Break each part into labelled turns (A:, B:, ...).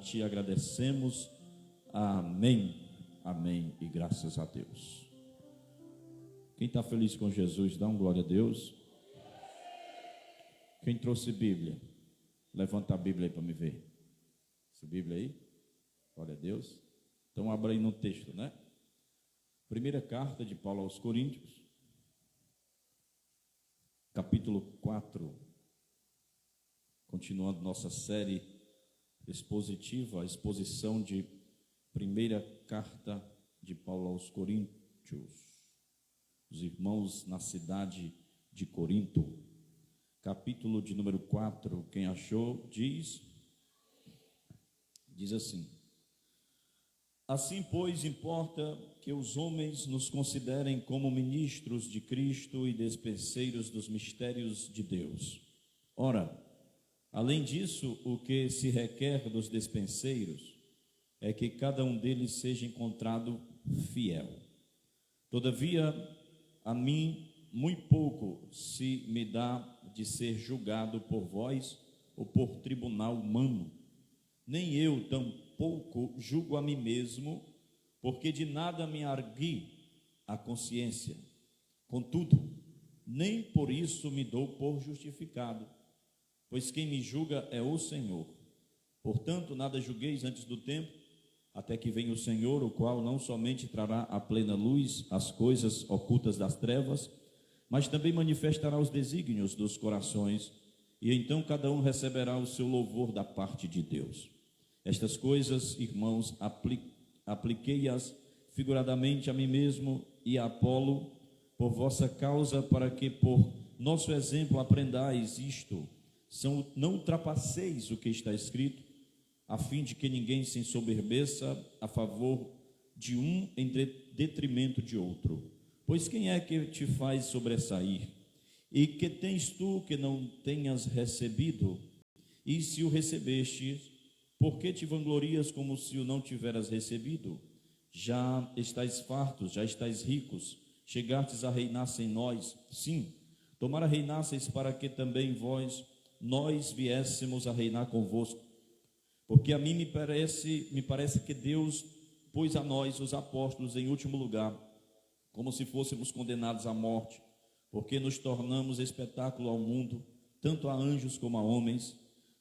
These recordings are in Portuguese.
A: te agradecemos. Amém, amém e graças a Deus. Quem está feliz com Jesus, dá um glória a Deus. Quem trouxe Bíblia, levanta a Bíblia aí para me ver. Essa Bíblia aí, glória a Deus. Então abra aí no texto, né? Primeira carta de Paulo aos Coríntios, capítulo 4, continuando nossa série expositiva, a exposição de primeira carta de Paulo aos Coríntios, os irmãos na cidade de Corinto, capítulo de número 4, quem achou, diz assim: assim, pois, importa que os homens nos considerem como ministros de Cristo e despenseiros dos mistérios de Deus. Ora, além disso, o que se requer dos despenseiros é que cada um deles seja encontrado fiel. Todavia, a mim muito pouco se me dá de ser julgado por vós ou por tribunal humano. Nem eu tampouco julgo a mim mesmo, porque de nada me argui a consciência. Contudo, nem por isso me dou por justificado, pois quem me julga é o Senhor. Portanto, nada julgueis antes do tempo, até que venha o Senhor, o qual não somente trará à plena luz as coisas ocultas das trevas, mas também manifestará os desígnios dos corações, e então cada um receberá o seu louvor da parte de Deus. Estas coisas, irmãos, apliquei-as figuradamente a mim mesmo e a Apolo, por vossa causa, para que por nosso exemplo aprendais isto, não ultrapasseis o que está escrito, a fim de que ninguém se ensoberbeça a favor de um em detrimento de outro. Pois quem é que te faz sobressair? E que tens tu que não tenhas recebido? E se o recebestes, por que te vanglorias como se o não tiveras recebido? Já estais fartos, já estais ricos, chegastes a reinar sem nós. Sim, tomara reinasseis para que também nós viéssemos a reinar convosco. Porque a mim me parece que Deus pôs a nós, os apóstolos, em último lugar, como se fôssemos condenados à morte, porque nos tornamos espetáculo ao mundo, tanto a anjos como a homens.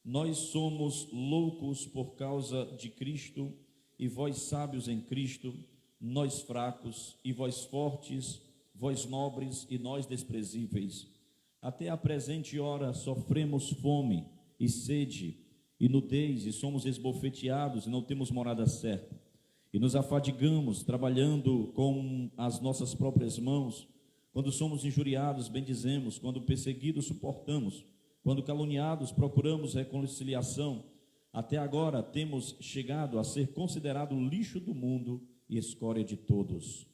A: Nós somos loucos por causa de Cristo, e vós sábios em Cristo, nós fracos, e vós fortes, vós nobres, e nós desprezíveis. Até a presente hora sofremos fome e sede, e nudez, e somos esbofeteados, e não temos morada certa. E nos afadigamos, trabalhando com as nossas próprias mãos. Quando somos injuriados, bendizemos. Quando perseguidos, suportamos. Quando caluniados, procuramos reconciliação. Até agora temos chegado a ser considerado lixo do mundo e escória de todos.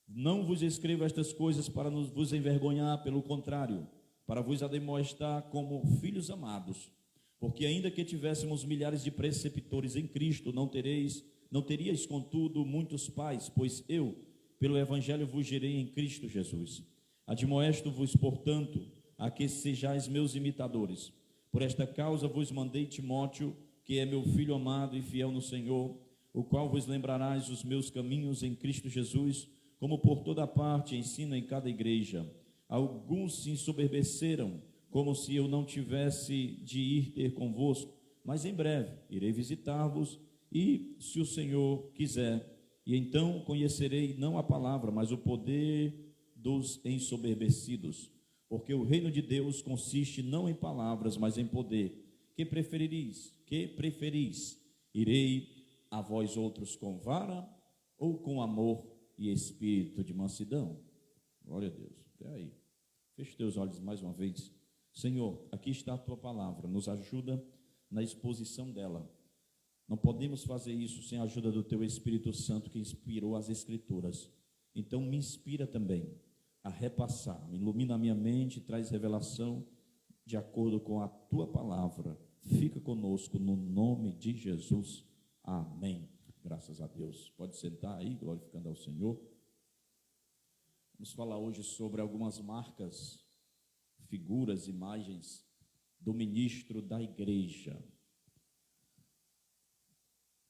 A: Não vos escrevo estas coisas para vos envergonhar, pelo contrário, para vos admoestar como filhos amados. Porque ainda que tivéssemos milhares de preceptores em Cristo, não teríeis, contudo, muitos pais, pois eu, pelo Evangelho, vos gerei em Cristo Jesus. Admoesto-vos, portanto, a que sejais meus imitadores. Por esta causa vos mandei Timóteo, que é meu filho amado e fiel no Senhor, o qual vos lembrarás os meus caminhos em Cristo Jesus, como por toda parte ensino em cada igreja. Alguns se ensoberbeceram, como se eu não tivesse de ir ter convosco, mas em breve irei visitar-vos, e se o Senhor quiser, e então conhecerei não a palavra, mas o poder dos ensoberbecidos, porque o reino de Deus consiste não em palavras, mas em poder. Que preferis? Irei a vós outros com vara ou com amor e espírito de mansidão? Glória a Deus. Até aí. Feche teus olhos mais uma vez. Senhor, aqui está a tua palavra, nos ajuda na exposição dela. Não podemos fazer isso sem a ajuda do teu Espírito Santo, que inspirou as Escrituras. Então me inspira também a repassar, ilumina a minha mente, traz revelação de acordo com a tua palavra. Fica conosco no nome de Jesus. Amém. Graças a Deus. Pode sentar aí, glorificando ao Senhor. Vamos falar hoje sobre algumas marcas, figuras, imagens do ministro da igreja.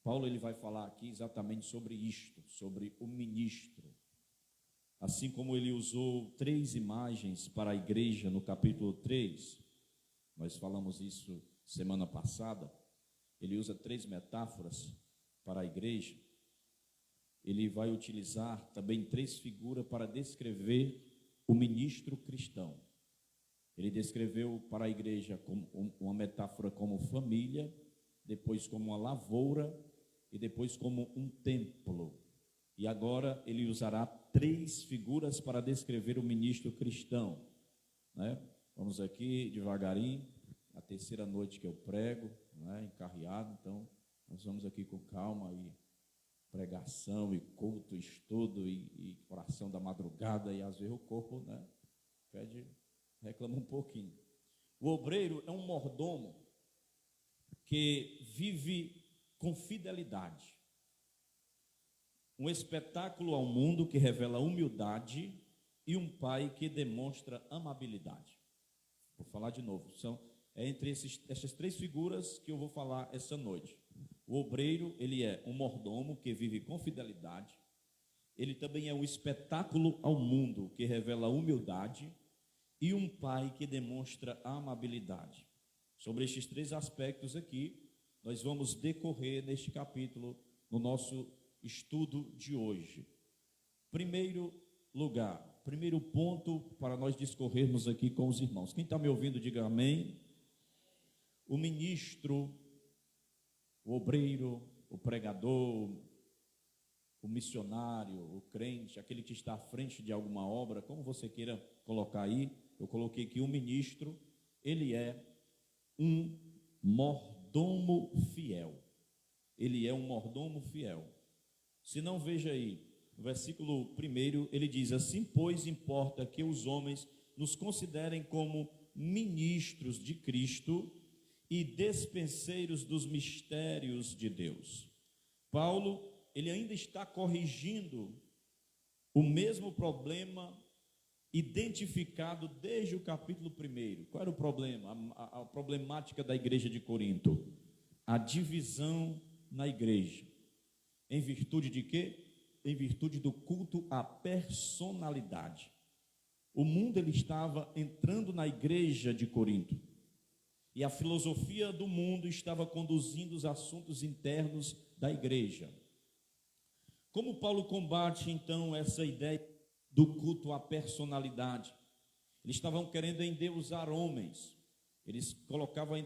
A: Paulo ele vai falar aqui exatamente sobre isto, sobre o ministro. Assim como ele usou 3 imagens para a igreja no capítulo 3, nós falamos isso semana passada, ele usa 3 metáforas para a igreja. Ele vai utilizar também 3 figuras para descrever o ministro cristão. Ele descreveu para a igreja como uma metáfora como família, depois como uma lavoura e depois como um templo. E agora ele usará 3 figuras para descrever o ministro cristão, né? Vamos aqui devagarinho, a 3ª noite que eu prego, né? Encarreado, então nós vamos aqui com calma e pregação e culto, estudo e oração da madrugada, e às vezes o corpo, né, reclama um pouquinho. O obreiro é um mordomo que vive com fidelidade. Um espetáculo ao mundo que revela humildade e um pai que demonstra amabilidade. Vou falar de novo. É entre essas 3 figuras que eu vou falar essa noite. O obreiro, ele é um mordomo que vive com fidelidade. Ele também é um espetáculo ao mundo que revela humildade e um pai que demonstra amabilidade. Sobre estes 3 aspectos aqui, nós vamos decorrer neste capítulo no nosso estudo de hoje. Primeiro lugar, primeiro ponto para nós discorrermos aqui com os irmãos. Quem está me ouvindo, diga amém. O ministro, o obreiro, o pregador, o missionário, o crente, aquele que está à frente de alguma obra, como você queira colocar aí, eu coloquei aqui o ministro, ele é um mordomo fiel. Ele é um mordomo fiel. Se não, veja aí, no versículo 1, ele diz: assim, pois, importa que os homens nos considerem como ministros de Cristo e despenseiros dos mistérios de Deus. Paulo, ele ainda está corrigindo o mesmo problema identificado desde o capítulo 1. Qual era o problema? A problemática da igreja de Corinto. A divisão na igreja. Em virtude de quê? Em virtude do culto à personalidade. O mundo ele estava entrando na igreja de Corinto. E a filosofia do mundo estava conduzindo os assuntos internos da igreja. Como Paulo combate então essa ideia do culto à personalidade? Eles estavam querendo endeusar homens. Eles colocavam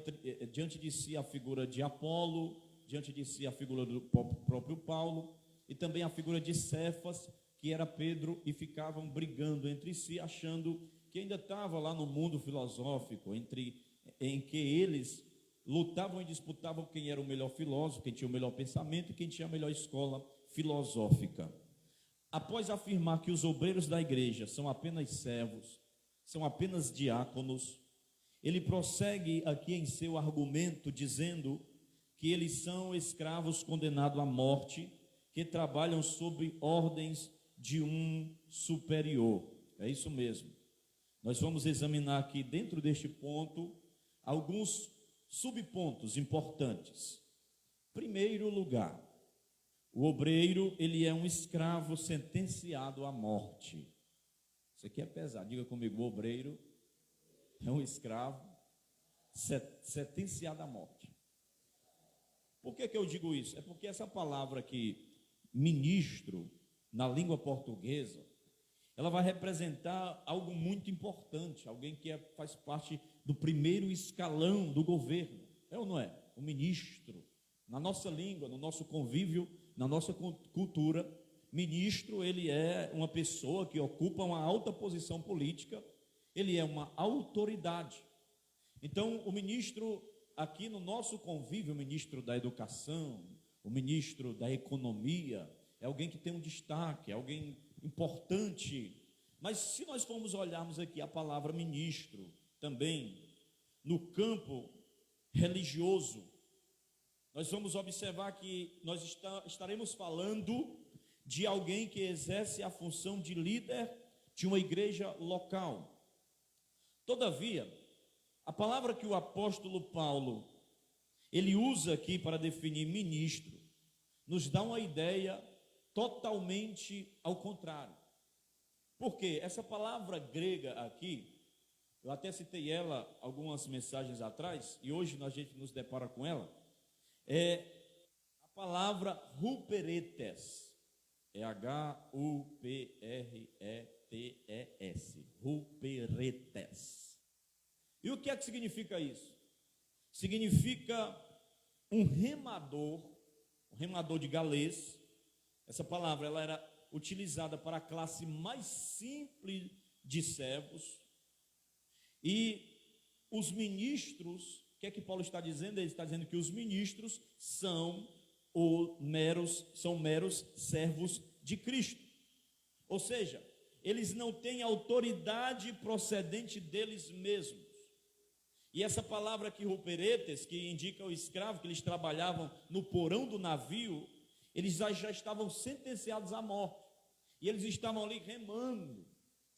A: diante de si a figura de Apolo, diante de si a figura do próprio Paulo e também a figura de Cefas, que era Pedro, e ficavam brigando entre si, achando que ainda estava lá no mundo filosófico, em que eles lutavam e disputavam quem era o melhor filósofo, quem tinha o melhor pensamento e quem tinha a melhor escola filosófica. Após afirmar que os obreiros da igreja são apenas servos, são apenas diáconos, ele prossegue aqui em seu argumento dizendo que eles são escravos condenados à morte, que trabalham sob ordens de um superior. É isso mesmo. Nós vamos examinar aqui dentro deste ponto alguns subpontos importantes. Primeiro lugar, o obreiro, ele é um escravo sentenciado à morte. Isso aqui é pesado, diga comigo, o obreiro é um escravo sentenciado à morte. Por que eu digo isso? É porque essa palavra aqui, ministro, na língua portuguesa, ela vai representar algo muito importante, alguém que faz parte do primeiro escalão do governo, é ou não é? O ministro. Na nossa língua, no nosso convívio, na nossa cultura, ministro, ele é uma pessoa que ocupa uma alta posição política, ele é uma autoridade. Então, o ministro, aqui no nosso convívio, o ministro da educação, o ministro da economia, é alguém que tem um destaque, é alguém importante. Mas se nós formos olharmos aqui a palavra ministro, também, no campo religioso, nós vamos observar que nós estaremos falando de alguém que exerce a função de líder de uma igreja local. Todavia, a palavra que o apóstolo Paulo, ele usa aqui para definir ministro, nos dá uma ideia totalmente ao contrário. Por quê? Essa palavra grega aqui, eu até citei ela algumas mensagens atrás, e hoje a gente nos depara com ela, é a palavra huperetes. É Hupretes. Huperetes. E o que é que significa isso? Significa um remador de galês. Essa palavra ela era utilizada para a classe mais simples de servos. E os ministros, o que é que Paulo está dizendo? Ele está dizendo que os ministros são meros servos de Cristo. Ou seja, eles não têm autoridade procedente deles mesmos. E essa palavra aqui, ruperetes, que indica o escravo, que eles trabalhavam no porão do navio, eles já estavam sentenciados à morte. E eles estavam ali remando.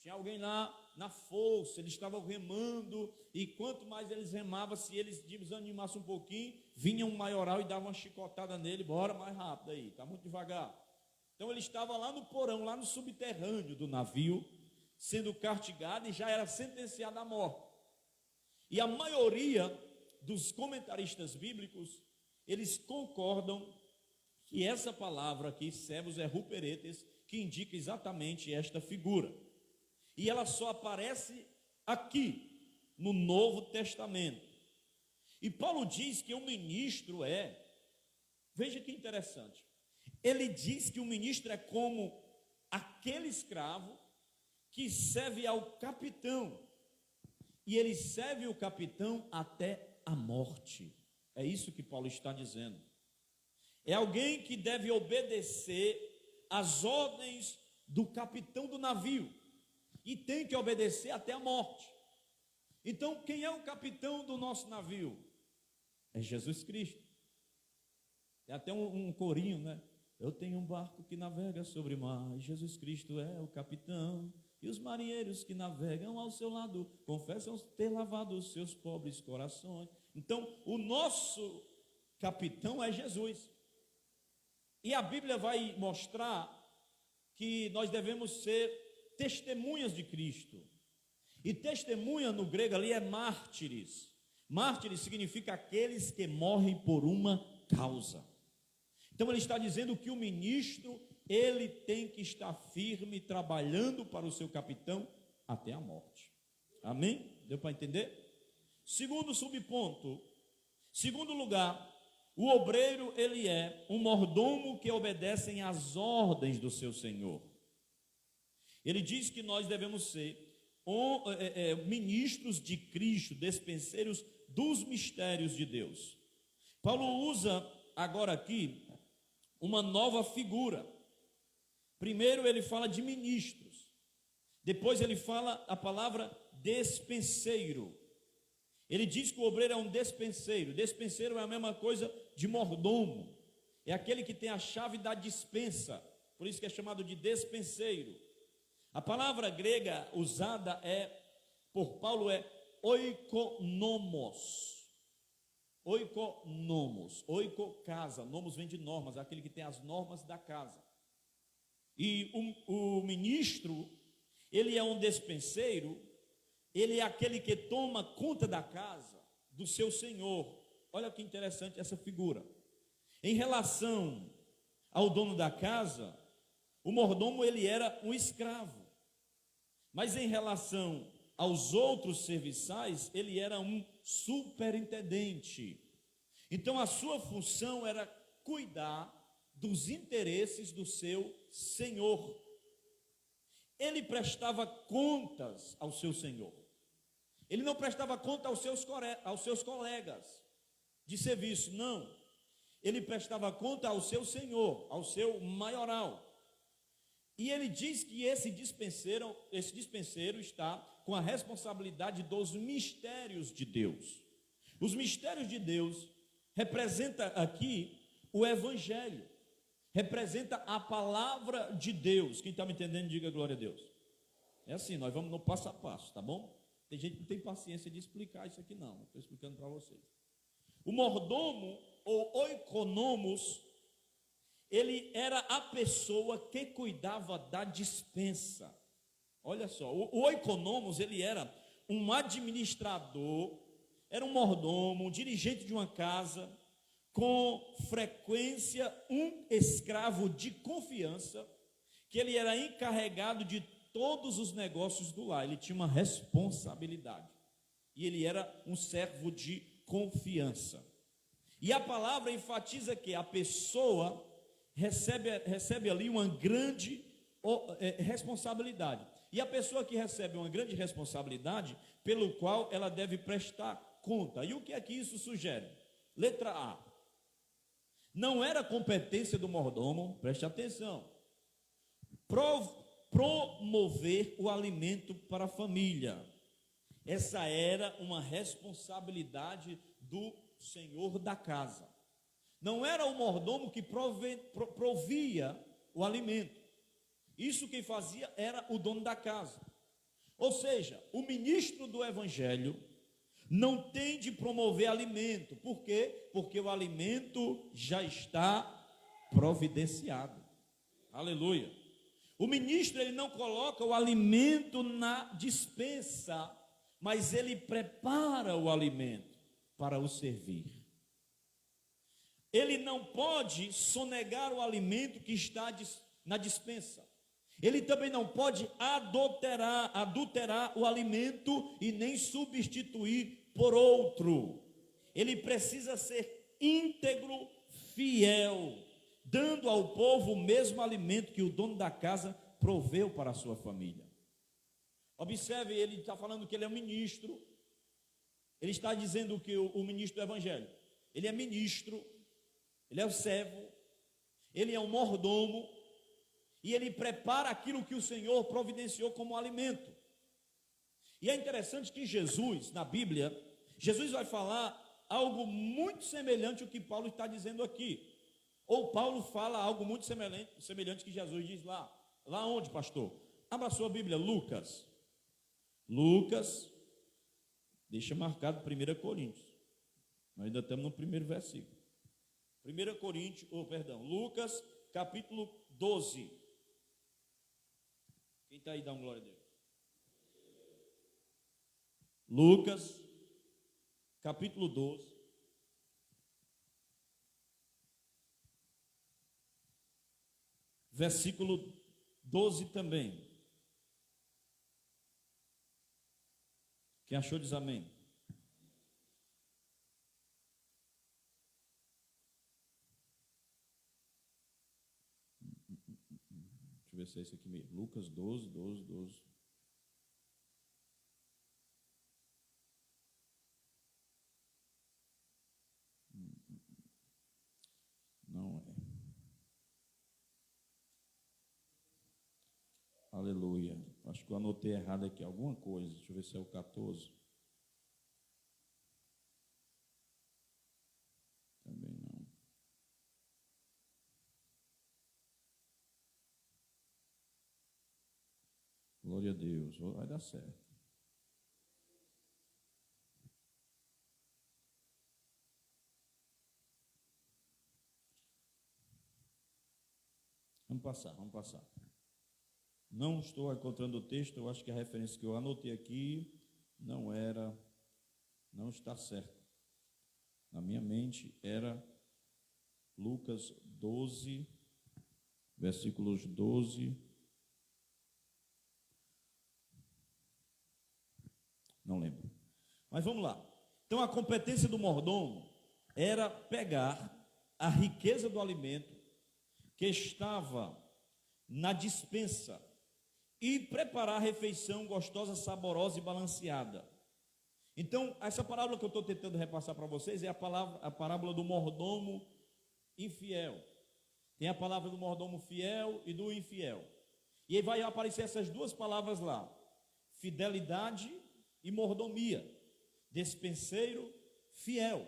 A: Tinha alguém lá na força, eles estavam remando, e quanto mais eles remavam, se eles desanimassem um pouquinho, vinha um maioral e dava uma chicotada nele, bora mais rápido aí, está muito devagar. Então ele estava lá no porão, lá no subterrâneo do navio, sendo castigado e já era sentenciado à morte. E a maioria dos comentaristas bíblicos, eles concordam que essa palavra aqui, servos, é ruperetes, que indica exatamente esta figura. E ela só aparece aqui, no Novo Testamento. E Paulo diz que o ministro veja que interessante, ele diz que o ministro é como aquele escravo que serve ao capitão, e ele serve o capitão até a morte. É isso que Paulo está dizendo. É alguém que deve obedecer às ordens do capitão do navio, e tem que obedecer até a morte. Então, quem é o capitão do nosso navio? É Jesus Cristo. Tem até um corinho, né? Eu tenho um barco que navega sobre o mar, Jesus Cristo é o capitão, e os marinheiros que navegam ao seu lado confessam ter lavado os seus pobres corações. Então, o nosso capitão é Jesus. E a Bíblia vai mostrar que nós devemos ser testemunhas de Cristo. E testemunha no grego ali é mártires. Mártires significa aqueles que morrem por uma causa. Então ele está dizendo que o ministro, ele tem que estar firme, trabalhando para o seu capitão até a morte. Amém? Deu para entender? Segundo subponto, segundo lugar, o obreiro, ele é um mordomo que obedecem às ordens do seu senhor. Ele diz que nós devemos ser ministros de Cristo, despenseiros dos mistérios de Deus. Paulo usa agora aqui uma nova figura. Primeiro ele fala de ministros, depois ele fala a palavra despenseiro. Ele diz que o obreiro é um despenseiro. Despenseiro é a mesma coisa de mordomo, é aquele que tem a chave da despensa, por isso que é chamado de despenseiro. A palavra grega usada por Paulo é oikonomos. Oikonomos, oiko, casa, nomos vem de normas, aquele que tem as normas da casa. E o ministro, ele é um despenseiro, ele é aquele que toma conta da casa do seu senhor. Olha que interessante essa figura. Em relação ao dono da casa, o mordomo ele era um escravo. Mas em relação aos outros serviçais, ele era um superintendente. Então a sua função era cuidar dos interesses do seu senhor. Ele prestava contas ao seu senhor. Ele não prestava conta aos seus colegas de serviço, não. Ele prestava conta ao seu senhor, ao seu maioral. E ele diz que esse dispenseiro está com a responsabilidade dos mistérios de Deus. Os mistérios de Deus representa aqui o evangelho, representa a palavra de Deus. Quem está me entendendo, diga glória a Deus. É assim, nós vamos no passo a passo, tá bom? Tem gente que não tem paciência de explicar isso aqui não, estou explicando para vocês. O mordomo ou oikonomos, Ele era a pessoa que cuidava da despensa. Olha só, o oikonomos, ele era um administrador, era um mordomo, um dirigente de uma casa, com frequência um escravo de confiança, que ele era encarregado de todos os negócios do lar. Ele tinha uma responsabilidade, e ele era um servo de confiança. E a palavra enfatiza que a pessoa recebe ali uma grande responsabilidade. E a pessoa que recebe uma grande responsabilidade, pelo qual ela deve prestar conta. E o que é que isso sugere? Letra A. Não era competência do mordomo, preste atenção, promover o alimento para a família. Essa era uma responsabilidade do senhor da casa. Não era o mordomo que provia o alimento. Isso quem fazia era o dono da casa. Ou seja, o ministro do evangelho não tem de promover alimento. Por quê? Porque o alimento já está providenciado. Aleluia. O ministro, ele não coloca o alimento na despensa, mas ele prepara o alimento para o servir. Ele não pode sonegar o alimento que está na despensa. Ele também não pode adulterar o alimento e nem substituir por outro. Ele precisa ser íntegro, fiel, dando ao povo o mesmo alimento que o dono da casa proveu para a sua família. Observe, ele está falando que ele é um ministro. Ele está dizendo que o ministro do evangelho, ele é ministro, ele é o servo, ele é um mordomo, e ele prepara aquilo que o Senhor providenciou como alimento. E é interessante que Jesus, na Bíblia, Jesus vai falar algo muito semelhante ao que Paulo está dizendo aqui. Ou Paulo fala algo muito semelhante que Jesus diz lá. Lá onde, pastor? Abra a sua Bíblia, Lucas. Lucas, deixa marcado 1 Coríntios. Nós ainda estamos no primeiro versículo. Lucas, capítulo 12. Quem está aí, dá uma glória a Deus. Lucas, capítulo 12. Versículo 12 também. Quem achou diz amém. Deixa eu ver se é esse aqui mesmo. Lucas 12. Não é. Aleluia. Acho que eu anotei errado aqui alguma coisa. Deixa eu ver se é o 14. Também não. Glória a Deus. Vai dar certo. Vamos passar. Não estou encontrando o texto, eu acho que a referência que eu anotei aqui não está certa. Na minha mente era Lucas 12, versículos 12. Não lembro. Mas vamos lá. Então a competência do mordomo era pegar a riqueza do alimento que estava na despensa e preparar a refeição gostosa, saborosa e balanceada. Então, essa parábola que eu estou tentando repassar para vocês é a parábola do mordomo infiel. Tem a palavra do mordomo fiel e do infiel. E aí vai aparecer essas duas palavras lá: fidelidade e mordomia. Despenseiro fiel.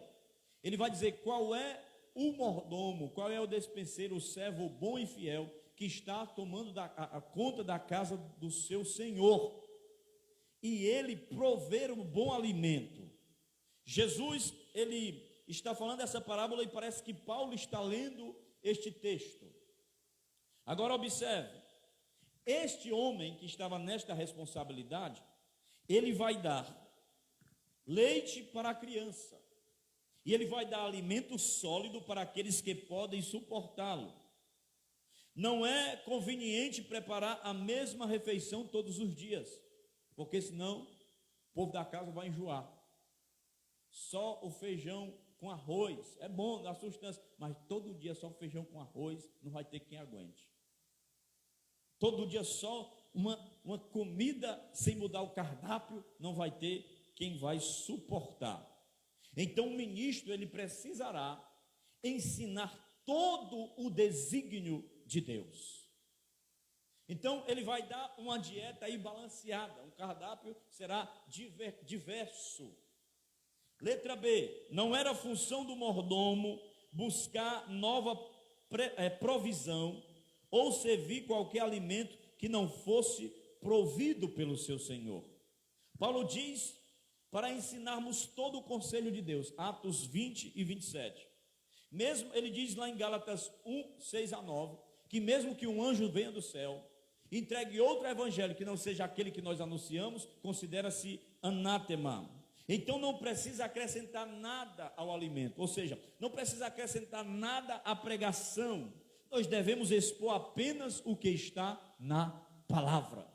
A: Ele vai dizer qual é o mordomo, qual é o despenseiro, o servo bom e fiel, que está tomando a conta da casa do seu senhor, e ele prover um bom alimento. Jesus, ele está falando essa parábola e parece que Paulo está lendo este texto. Agora observe, este homem que estava nesta responsabilidade, ele vai dar leite para a criança, e ele vai dar alimento sólido para aqueles que podem suportá-lo. Não é conveniente preparar a mesma refeição todos os dias, porque senão o povo da casa vai enjoar. Só o feijão com arroz é bom, dá sustância, mas todo dia só feijão com arroz não vai ter quem aguente. Todo dia só uma comida sem mudar o cardápio não vai ter quem vai suportar. Então o ministro, ele precisará ensinar todo o desígnio de Deus. Então ele vai dar uma dieta aí balanceada, um cardápio será diverso. Letra B, não era função do mordomo buscar nova provisão ou servir qualquer alimento que não fosse provido pelo seu Senhor. Paulo diz para ensinarmos todo o conselho de Deus, Atos 20 e 27. Mesmo, ele diz lá em Gálatas 1, 6 a 9, que mesmo que um anjo venha do céu, entregue outro evangelho que não seja aquele que nós anunciamos, considera-se anátema. Então não precisa acrescentar nada ao alimento, ou seja, não precisa acrescentar nada à pregação. Nós devemos expor apenas o que está na palavra.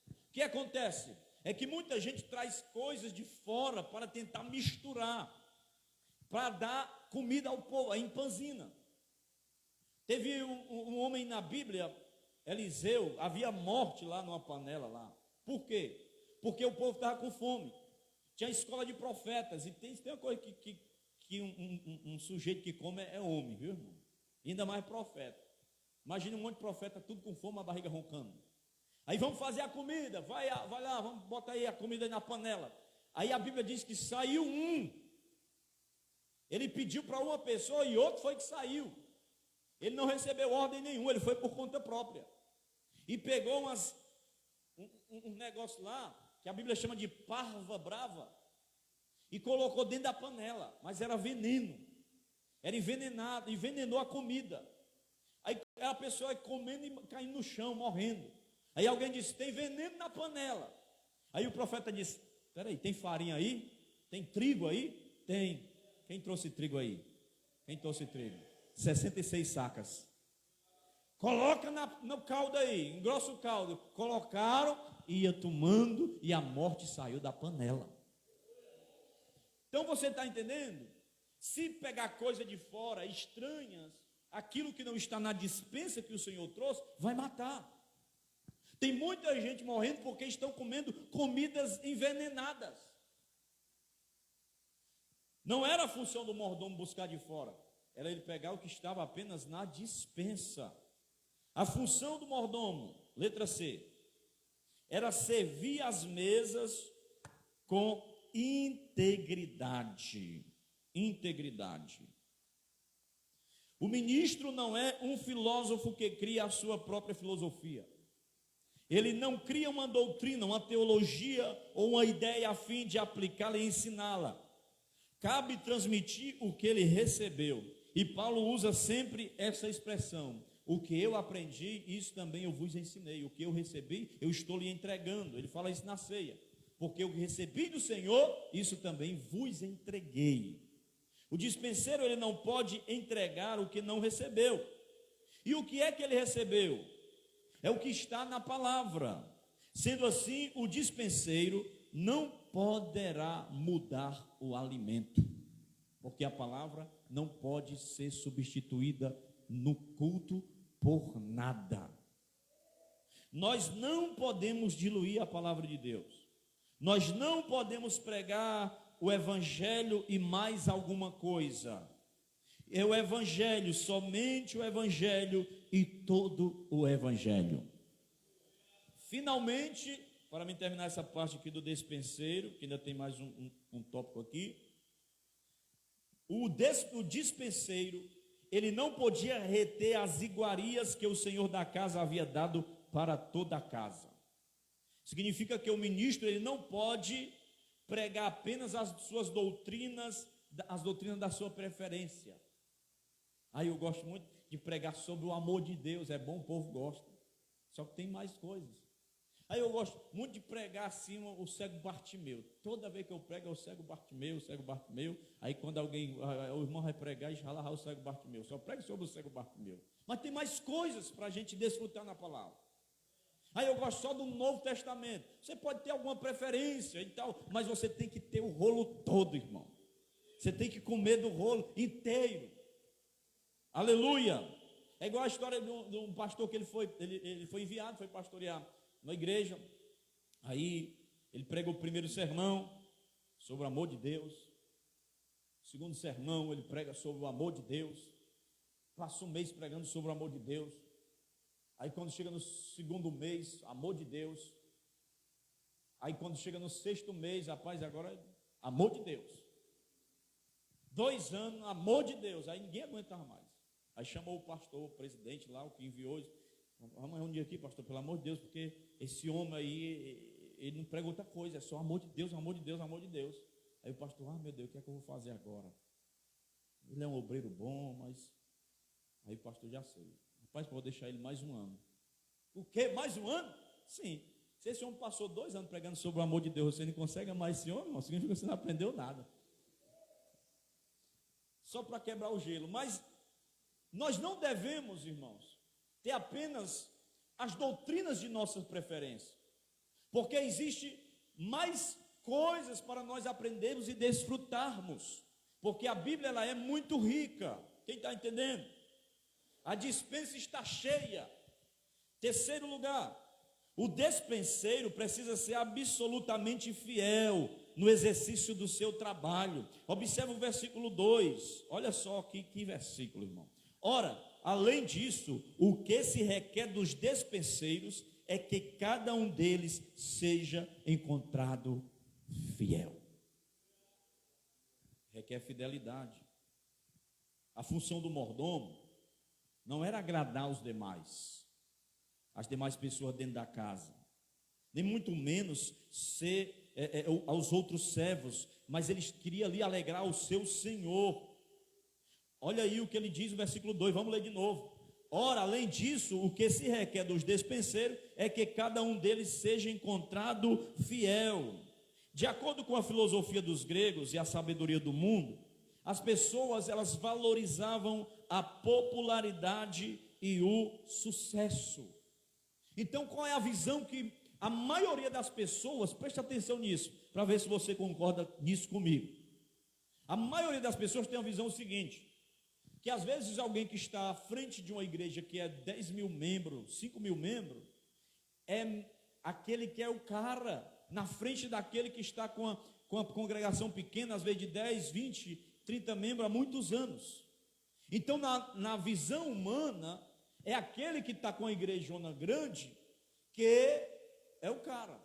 A: O que acontece? É que muita gente traz coisas de fora para tentar misturar, para dar comida ao povo, a empanzina. Teve um homem na Bíblia, Eliseu, havia morte lá numa panela lá. Por quê? Porque o povo estava com fome. Tinha escola de profetas, e tem uma coisa que um sujeito que come é homem, viu, irmão? Ainda mais profeta. Imagina um monte de profeta, tudo com fome, a barriga roncando. Aí vamos fazer a comida, vai lá, vamos botar aí a comida aí na panela. Aí a Bíblia diz que saiu um. Ele pediu para uma pessoa e outro foi que saiu. Ele não recebeu ordem nenhuma, ele foi por conta própria. E pegou um negócio lá, que a Bíblia chama de parva brava, e colocou dentro da panela, mas era veneno, era envenenado, envenenou a comida. Aí a pessoa comendo e caindo no chão, morrendo. Aí alguém disse, tem veneno na panela. Aí o profeta disse, peraí, tem farinha aí? Tem trigo aí? Tem. Quem trouxe trigo aí? Quem trouxe trigo? 66 sacas. Coloca no caldo aí, engrossa o caldo. Colocaram, ia tomando e a morte saiu da panela. Então você está entendendo? Se pegar coisa de fora, estranhas, aquilo que não está na dispensa que o Senhor trouxe, vai matar. Tem muita gente morrendo porque estão comendo comidas envenenadas. Não era a função do mordomo buscar de fora, era ele pegar o que estava apenas na dispensa. A função do mordomo, letra C, era servir as mesas com integridade. Integridade. O ministro não é um filósofo que cria a sua própria filosofia. Ele não cria uma doutrina, uma teologia ou uma ideia a fim de aplicá-la e ensiná-la. Cabe transmitir o que ele recebeu. E Paulo usa sempre essa expressão: o que eu aprendi, isso também eu vos ensinei. O que eu recebi, eu estou lhe entregando. Ele fala isso na ceia. Porque o que recebi do Senhor, isso também vos entreguei. O dispenseiro, ele não pode entregar o que não recebeu. E o que é que ele recebeu? É o que está na palavra. Sendo assim, o dispenseiro não poderá mudar o alimento, porque a palavra não pode ser substituída no culto por nada. Nós não podemos diluir a palavra de Deus. Nós não podemos pregar o evangelho e mais alguma coisa. É o evangelho, somente o evangelho e todo o evangelho. Finalmente, para me terminar essa parte aqui do despenseiro, que ainda tem mais um tópico aqui. O dispenseiro, ele não podia reter as iguarias que o Senhor da casa havia dado para toda a casa. Significa que o ministro, ele não pode pregar apenas as suas doutrinas, as doutrinas da sua preferência. Aí eu gosto muito de pregar sobre o amor de Deus, é bom, o povo gosta. Só que tem mais coisas. Aí eu gosto muito de pregar assim o cego Bartimeu. Toda vez que eu prego é o cego Bartimeu, o cego Bartimeu. Aí quando o irmão vai pregar, já lá o cego Bartimeu. Só prego sobre o cego Bartimeu. Mas tem mais coisas para a gente desfrutar na palavra. Aí eu gosto só do Novo Testamento. Você pode ter alguma preferência e tal, mas você tem que ter o rolo todo, irmão. Você tem que comer do rolo inteiro. Aleluia! É igual a história de um pastor que ele foi enviado, foi pastorear na igreja. Aí ele pregou o primeiro sermão sobre o amor de Deus. O segundo sermão ele prega sobre o amor de Deus. Passa um mês pregando sobre o amor de Deus. Aí quando chega no segundo mês, amor de Deus. Aí quando chega no sexto mês, rapaz, agora é amor de Deus. 2 anos, amor de Deus. Aí ninguém aguentava mais. Aí chamou o pastor, o presidente lá, o que enviou. Vamos reunir aqui, pastor, pelo amor de Deus, porque esse homem aí, ele não prega outra coisa, é só amor de Deus, amor de Deus, amor de Deus. Aí o pastor, meu Deus, o que é que eu vou fazer agora? Ele é um obreiro bom, mas... Aí o pastor já sei. Rapaz, vou deixar ele mais 1 ano. O quê? Mais 1 ano? Sim. Se esse homem passou 2 anos pregando sobre o amor de Deus, você não consegue amar esse homem, não significa que você não aprendeu nada. Só para quebrar o gelo. Mas nós não devemos, irmãos, ter apenas as doutrinas de nossas preferências, porque existe mais coisas para nós aprendermos e desfrutarmos, porque a Bíblia ela é muito rica. Quem está entendendo? A despensa está cheia. Terceiro lugar, o despenseiro precisa ser absolutamente fiel no exercício do seu trabalho. Observe o versículo 2, olha só que versículo, irmão. Ora, além disso, o que se requer dos despenseiros é que cada um deles seja encontrado fiel. Requer fidelidade. A função do mordomo não era agradar os demais, as demais pessoas dentro da casa, nem muito menos ser aos outros servos, mas eles queriam ali alegrar o seu Senhor. Olha aí o que ele diz no versículo 2, vamos ler de novo. Ora, além disso, o que se requer dos despenseiros é que cada um deles seja encontrado fiel. De acordo com a filosofia dos gregos e a sabedoria do mundo, as pessoas elas valorizavam a popularidade e o sucesso. Então, qual é a visão que a maioria das pessoas, preste atenção nisso, para ver se você concorda nisso comigo. A maioria das pessoas tem a visão seguinte, que às vezes alguém que está à frente de uma igreja que é 10 mil membros, 5 mil membros, é aquele que é o cara na frente daquele que está com a congregação pequena, às vezes de 10, 20, 30 membros há muitos anos. Então, na visão humana, é aquele que está com a igrejona grande que é o cara.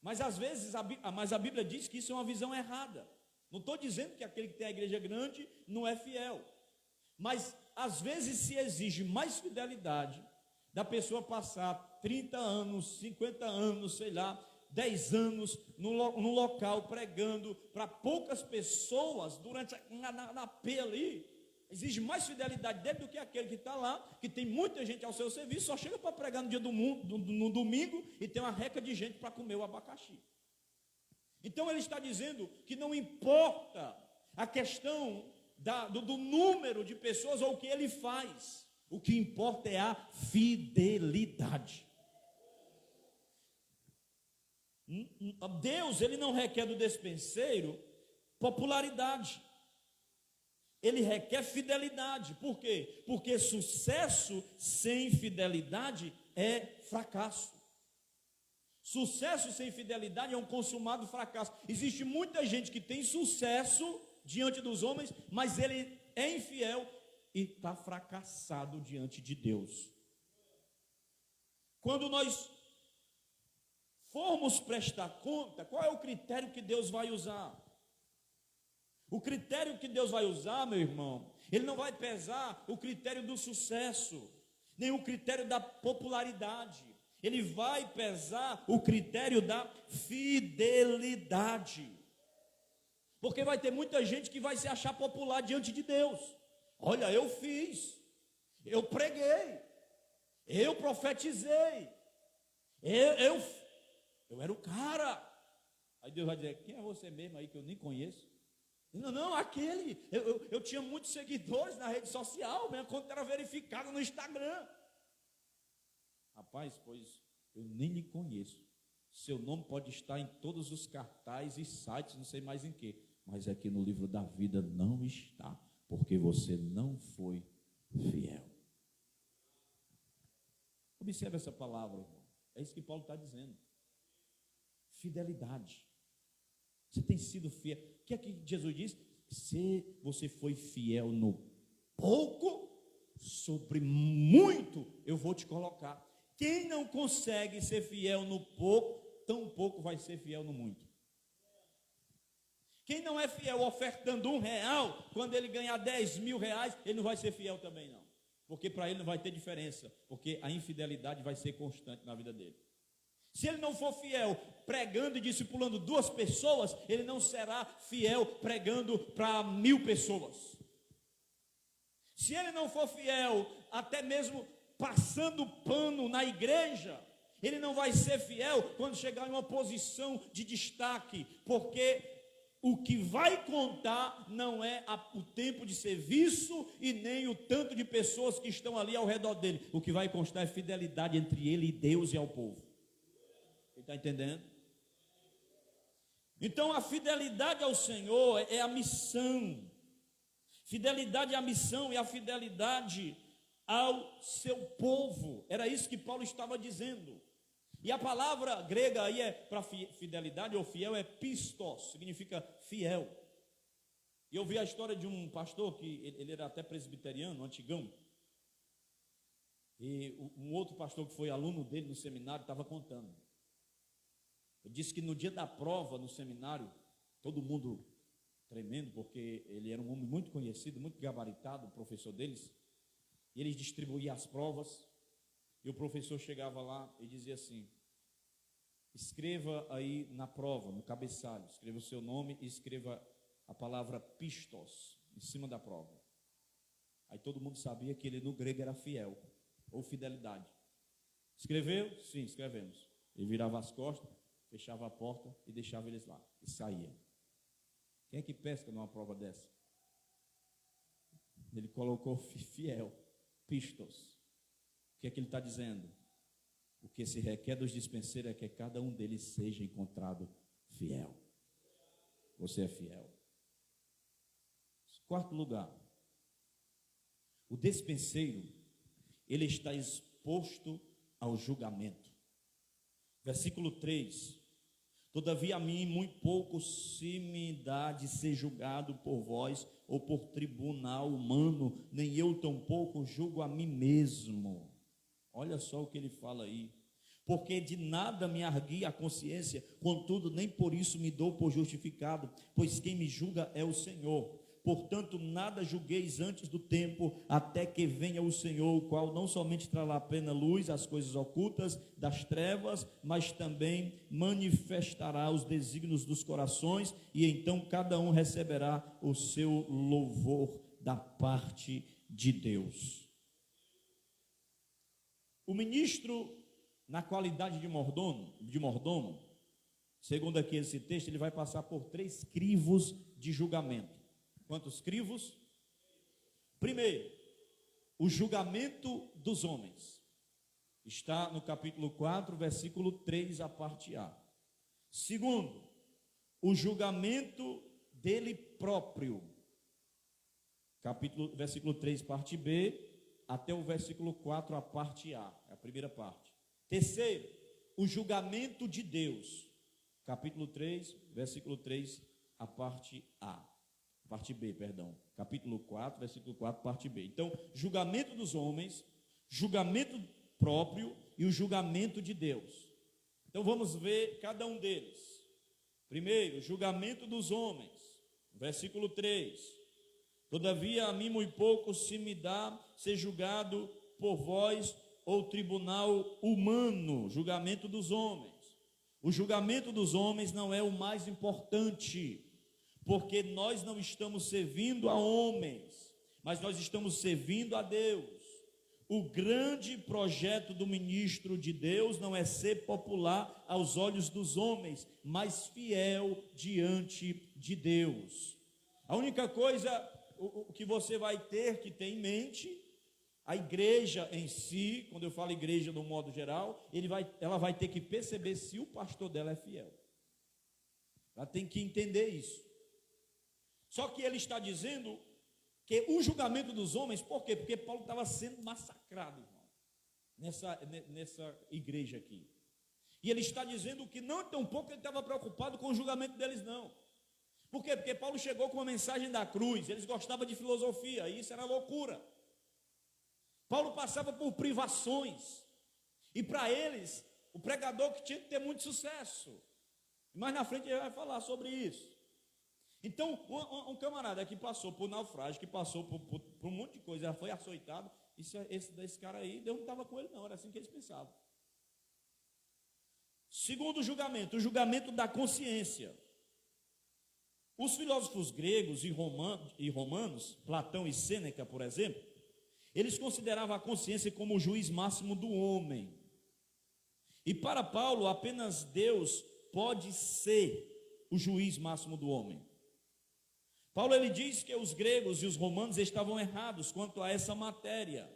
A: Mas às vezes, mas a Bíblia diz que isso é uma visão errada. Não estou dizendo que aquele que tem a igreja grande não é fiel. Mas às vezes se exige mais fidelidade da pessoa passar 30 anos, 50 anos, sei lá, 10 anos no local pregando para poucas pessoas durante na P ali. Exige mais fidelidade dele do que aquele que está lá, que tem muita gente ao seu serviço, só chega para pregar no dia no domingo e tem uma reca de gente para comer o abacaxi. Então ele está dizendo que não importa a questão do número de pessoas ou o que ele faz, o que importa é a fidelidade. Deus, ele não requer do despenseiro popularidade, ele requer fidelidade. Por quê? Porque sucesso sem fidelidade é fracasso. Sucesso sem fidelidade é um consumado fracasso. Existe muita gente que tem sucesso diante dos homens, mas ele é infiel e está fracassado diante de Deus. Quando nós formos prestar conta, qual é o critério que Deus vai usar? O critério que Deus vai usar, meu irmão, ele não vai pesar o critério do sucesso, nem o critério da popularidade. Ele vai pesar o critério da fidelidade. Porque vai ter muita gente que vai se achar popular diante de Deus, Olha, eu fiz, eu preguei, eu profetizei, eu era o cara. Aí Deus vai dizer: quem é você mesmo aí que eu nem conheço? Não, aquele, eu tinha muitos seguidores na rede social, minha conta era verificada no Instagram. Rapaz, pois eu nem lhe conheço. Seu nome pode estar em todos os cartazes e sites, não sei mais em que, mas aqui no livro da vida não está, porque você não foi fiel. Observe essa palavra, irmão. É isso que Paulo está dizendo. Fidelidade. Você tem sido fiel. O que é que Jesus diz? Se você foi fiel no pouco, sobre muito eu vou te colocar. Quem não consegue ser fiel no pouco, tão pouco vai ser fiel no muito. Quem não é fiel ofertando R$1, quando ele ganhar 10 mil reais, ele não vai ser fiel também não. Porque para ele não vai ter diferença, porque a infidelidade vai ser constante na vida dele. Se ele não for fiel pregando e discipulando 2 pessoas, ele não será fiel pregando para 1000 pessoas. Se ele não for fiel, até mesmo passando pano na igreja, ele não vai ser fiel quando chegar em uma posição de destaque, porque o que vai contar não é o tempo de serviço e nem o tanto de pessoas que estão ali ao redor dele. O que vai constar é fidelidade entre ele e Deus e ao povo. Ele está entendendo? Então a fidelidade ao Senhor é a missão. Fidelidade à missão e a fidelidade ao seu povo. Era isso que Paulo estava dizendo. E a palavra grega aí para fidelidade ou fiel é pistos, significa fiel. E eu vi a história de um pastor que ele era até presbiteriano, antigão. E um outro pastor que foi aluno dele no seminário estava contando. Ele disse que no dia da prova no seminário, todo mundo tremendo, porque ele era um homem muito conhecido, muito gabaritado, o professor deles. E eles distribuíam as provas. E o professor chegava lá e dizia assim: escreva aí na prova, no cabeçalho, escreva o seu nome e escreva a palavra pistos em cima da prova. Aí todo mundo sabia que ele no grego era fiel, ou fidelidade. Escreveu? Sim, escrevemos. Ele virava as costas, fechava a porta e deixava eles lá, e saía. Quem é que pesca numa prova dessa? Ele colocou fiel, pistos. O que é que ele está dizendo? O que se requer dos dispenseiros é que cada um deles seja encontrado fiel. Você é fiel. 4º lugar, o despenseiro, ele está exposto ao julgamento. Versículo 3: todavia a mim muito pouco se me dá de ser julgado por vós ou por tribunal humano, nem eu tampouco julgo a mim mesmo. Olha só o que ele fala aí. Porque de nada me arguia a consciência, contudo nem por isso me dou por justificado, pois quem me julga é o Senhor. Portanto, nada julgueis antes do tempo, até que venha o Senhor, o qual não somente trará plena luz às coisas ocultas das trevas, mas também manifestará os desígnios dos corações, e então cada um receberá o seu louvor da parte de Deus. O ministro, na qualidade de mordomo, segundo aqui esse texto, ele vai passar por 3 crivos de julgamento. Quantos crivos? Primeiro, o julgamento dos homens. Está no capítulo 4, versículo 3, a parte A. Segundo, o julgamento dele próprio. Versículo 3, parte B, até o versículo 4, a parte A, a primeira parte. Terceiro, o julgamento de Deus. Capítulo 3, versículo 3, a parte A. Parte B, perdão. Capítulo 4, versículo 4, parte B. Então, julgamento dos homens, julgamento próprio e o julgamento de Deus. Então, vamos ver cada um deles. Primeiro, julgamento dos homens. Versículo 3. Todavia a mim muito pouco se me dá ser julgado por vós ou tribunal humano. Julgamento dos homens. O julgamento dos homens não é o mais importante, porque nós não estamos servindo a homens, mas nós estamos servindo a Deus. O grande projeto do ministro de Deus não é ser popular aos olhos dos homens, mas fiel diante de Deus. A única coisa o que você vai ter que ter em mente, a igreja em si, quando eu falo igreja no modo geral, ela vai ter que perceber se o pastor dela é fiel. Ela tem que entender isso. Só que ele está dizendo que o julgamento dos homens, por quê? Porque Paulo estava sendo massacrado, irmão, nessa igreja aqui. E ele está dizendo que não tão pouco ele estava preocupado com o julgamento deles, não. Por quê? Porque Paulo chegou com a mensagem da cruz, eles gostavam de filosofia, e isso era loucura. Paulo passava por privações, e para eles, o pregador que tinha que ter muito sucesso. Mais na frente ele vai falar sobre isso. Então, um camarada que passou por naufrágio, que passou por um monte de coisa, foi açoitado, esse cara aí, Deus não estava com ele não, era assim que eles pensavam. Segundo o julgamento da consciência. Os filósofos gregos e romanos, Platão e Sêneca, por exemplo, eles consideravam a consciência como o juiz máximo do homem. E para Paulo, apenas Deus pode ser o juiz máximo do homem. Paulo ele diz que os gregos e os romanos estavam errados quanto a essa matéria.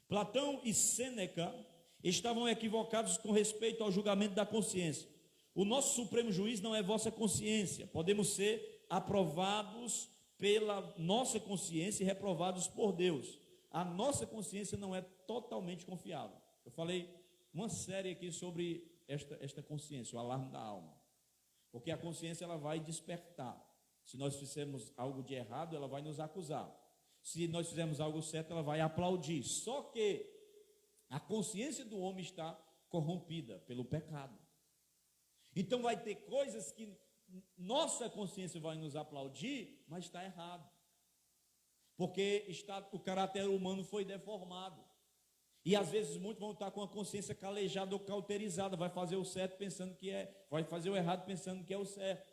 A: Platão e Sêneca estavam equivocados com respeito ao julgamento da consciência. O nosso supremo juiz não é vossa consciência. Podemos ser aprovados pela nossa consciência e reprovados por Deus. A nossa consciência não é totalmente confiável. Eu falei uma série aqui sobre esta consciência, o alarme da alma. Porque a consciência ela vai despertar. Se nós fizermos algo de errado, ela vai nos acusar. Se nós fizermos algo certo, ela vai aplaudir. Só que a consciência do homem está corrompida pelo pecado. Então vai ter coisas que nossa consciência vai nos aplaudir, mas está errado. Porque o caráter humano foi deformado. E às vezes muitos vão estar com a consciência calejada ou cauterizada, vai fazer o certo pensando que vai fazer o errado pensando que é o certo.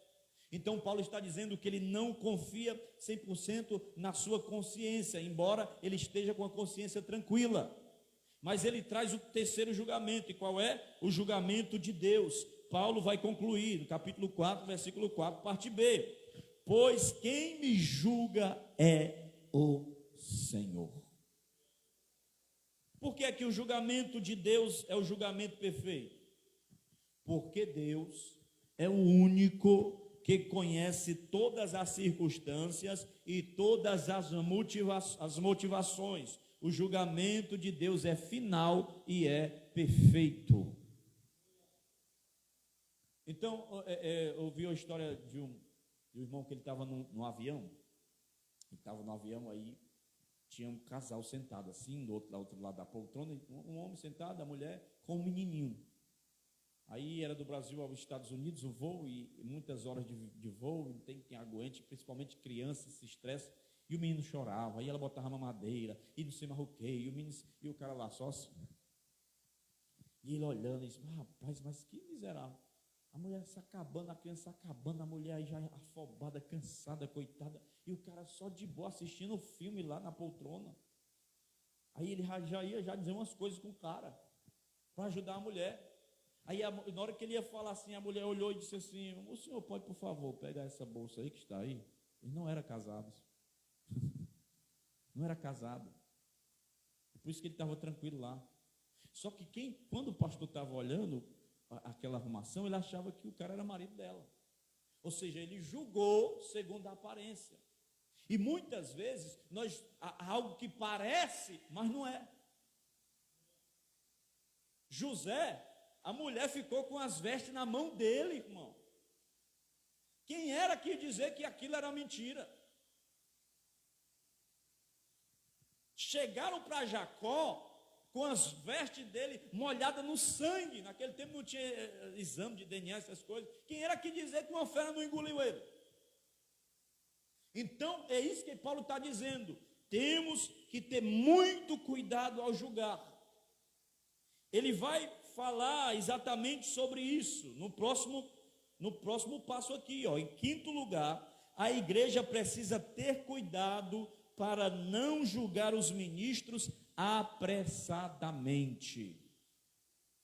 A: Então Paulo está dizendo que ele não confia 100% na sua consciência, embora ele esteja com a consciência tranquila. Mas ele traz o terceiro julgamento, e qual é? O julgamento de Deus. Paulo vai concluir, no capítulo 4, versículo 4, parte B. Pois quem me julga é o Senhor. Por que é que o julgamento de Deus é o julgamento perfeito? Porque Deus é o único que conhece todas as circunstâncias e todas as motivações. O julgamento de Deus é final e é perfeito. Então, eu ouvi a história de um irmão que ele estava no avião. Ele estava no avião, aí tinha um casal sentado assim, do outro lado da poltrona, um homem sentado, a mulher com um menininho. Aí era do Brasil aos Estados Unidos o voo, e muitas horas de voo, não tem quem aguente, principalmente crianças se estressam, e o menino chorava, aí ela botava mamadeira, e não sei mais o quê, e o cara lá só assim. E ele olhando, e disse, rapaz, mas que miserável. A mulher se acabando, a criança se acabando, a mulher aí já afobada, cansada, coitada, e o cara só de boa assistindo o filme lá na poltrona. Aí ele já ia dizer umas coisas com o cara, para ajudar a mulher. Aí na hora que ele ia falar assim, a mulher olhou e disse assim, o senhor pode, por favor, pegar essa bolsa aí que está aí? Ele não era casado. Não era casado. Por isso que ele estava tranquilo lá. Só que quando o pastor estava olhando aquela arrumação, ele achava que o cara era marido dela. Ou seja, ele julgou segundo a aparência. E muitas vezes há algo que parece, mas não é. José, a mulher ficou com as vestes na mão dele, irmão. Quem era que ia dizer que aquilo era mentira? Chegaram para Jacó com as vestes dele molhadas no sangue. Naquele tempo não tinha exame de DNA, essas coisas. Quem era que dizer que uma fera não engoliu ele? Então é isso que Paulo está dizendo. Temos que ter muito cuidado ao julgar. Ele vai falar exatamente sobre isso no próximo passo aqui, ó. Em quinto lugar, a igreja precisa ter cuidado para não julgar os ministros apressadamente.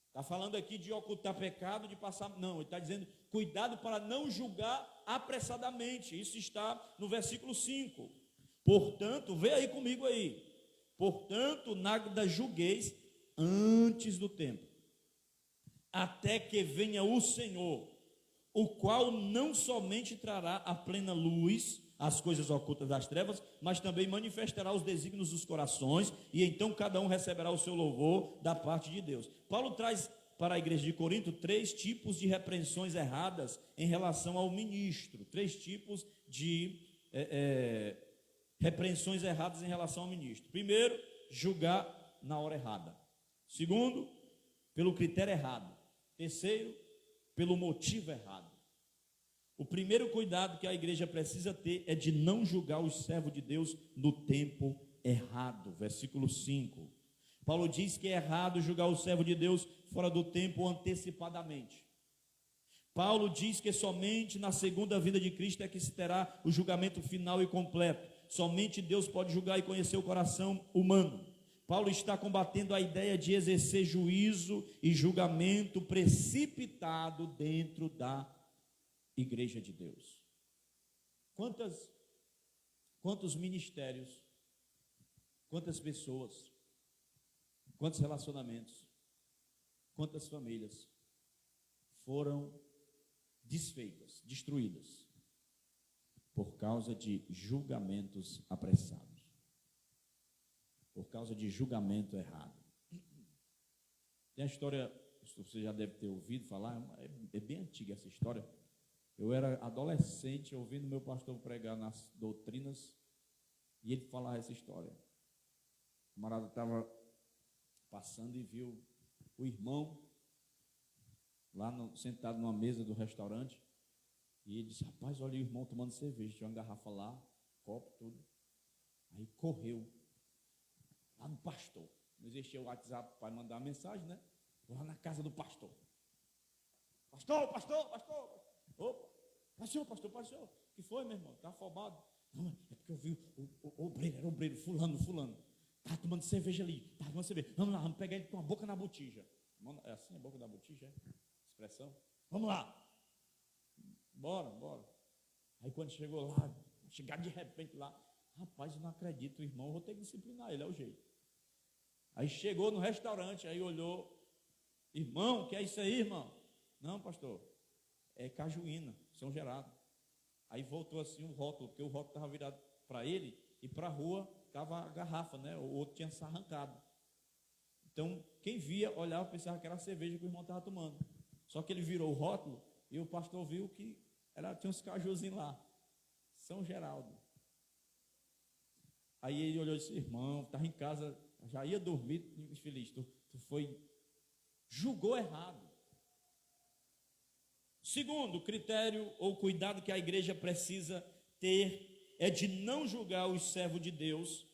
A: Está falando aqui de ocultar pecado, de passar... Não, ele está dizendo, cuidado para não julgar apressadamente. Isso está no versículo 5. Portanto, vê aí comigo aí. Portanto, nada julgueis antes do tempo, até que venha o Senhor, o qual não somente trará à plena luz as coisas ocultas das trevas, mas também manifestará os desígnios dos corações, e então cada um receberá o seu louvor da parte de Deus. Paulo traz para a igreja de Corinto 3 tipos de repreensões erradas em relação ao ministro, 3 tipos de repreensões erradas em relação ao ministro. Primeiro, julgar na hora errada. Segundo, pelo critério errado. Terceiro, pelo motivo errado. O primeiro cuidado que a igreja precisa ter é de não julgar os servos de Deus no tempo errado. Versículo 5. Paulo diz que é errado julgar o servo de Deus fora do tempo antecipadamente. Paulo diz que somente na segunda vinda de Cristo é que se terá o julgamento final e completo. Somente Deus pode julgar e conhecer o coração humano. Paulo está combatendo a ideia de exercer juízo e julgamento precipitado dentro da igreja de Deus. Quantos ministérios, quantas pessoas, quantos relacionamentos, quantas famílias foram desfeitas, destruídas por causa de julgamentos apressados, por causa de julgamento errado. Tem a história, você já deve ter ouvido falar, é bem antiga essa história. Eu era adolescente ouvindo meu pastor pregar nas doutrinas e ele falava essa história. O camarada estava passando e viu o irmão lá sentado numa mesa do restaurante e ele disse: rapaz, olha o irmão tomando cerveja, tinha uma garrafa lá, copo, tudo. Aí correu lá no pastor. Não existia o WhatsApp para mandar mensagem, né? Lá na casa do pastor. Pastor. Opa, pastor. O que foi, meu irmão? Está afobado? Não, é porque eu vi o obreiro, fulano. Está tomando cerveja ali, Vamos lá, vamos pegar ele com a boca na botija. É assim a boca da botija? Expressão? Vamos lá. Bora. Aí quando chegou lá, chegar de repente lá, rapaz, eu não acredito, o irmão, eu vou ter que disciplinar ele, é o jeito. Aí chegou no restaurante, aí olhou, irmão, que é isso aí, irmão? Não, pastor, é cajuína, São Gerardo. Aí voltou assim o rótulo, porque o rótulo estava virado para ele e para a rua estava a garrafa, né? O outro tinha se arrancado. Então, quem via, olhava e pensava que era a cerveja que o irmão estava tomando. Só que ele virou o rótulo e o pastor viu que tinha uns cajuzinhos lá, São Geraldo. Aí ele olhou e disse: irmão, estava em casa, já ia dormir, infeliz, tu julgou errado. Segundo critério ou cuidado que a igreja precisa ter é de não julgar os servos de Deus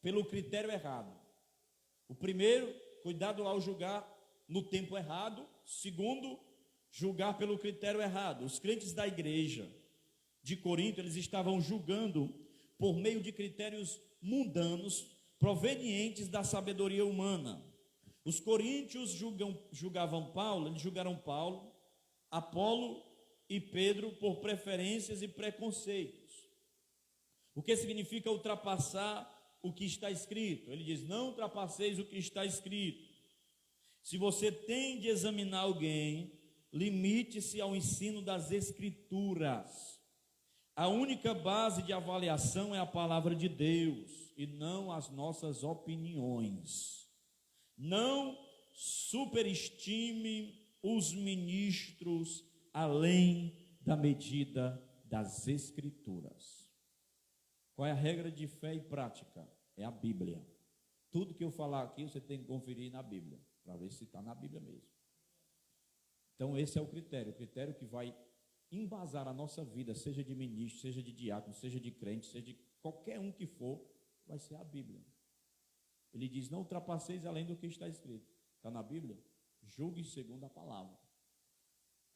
A: pelo critério errado. O primeiro, cuidado ao julgar no tempo errado. Segundo, julgar pelo critério errado. Os crentes da igreja de Corinto, eles estavam julgando por meio de critérios mundanos provenientes da sabedoria humana. Os coríntios julgaram Paulo, Apolo e Pedro por preferências e preconceitos. O que significa ultrapassar o que está escrito? Ele diz: não ultrapasseis o que está escrito. Se você tem de examinar alguém, limite-se ao ensino das Escrituras. A única base de avaliação é a palavra de Deus e não as nossas opiniões. Não superestime os ministros além da medida das Escrituras. Qual é a regra de fé e prática? É a Bíblia. Tudo que eu falar aqui você tem que conferir na Bíblia, para ver se está na Bíblia mesmo. Então esse é o critério que vai embasar a nossa vida, seja de ministro, seja de diácono, seja de crente, seja de qualquer um que for, vai ser a Bíblia. Ele diz: não ultrapasseis além do que está escrito. Está na Bíblia? Julgue segundo a palavra.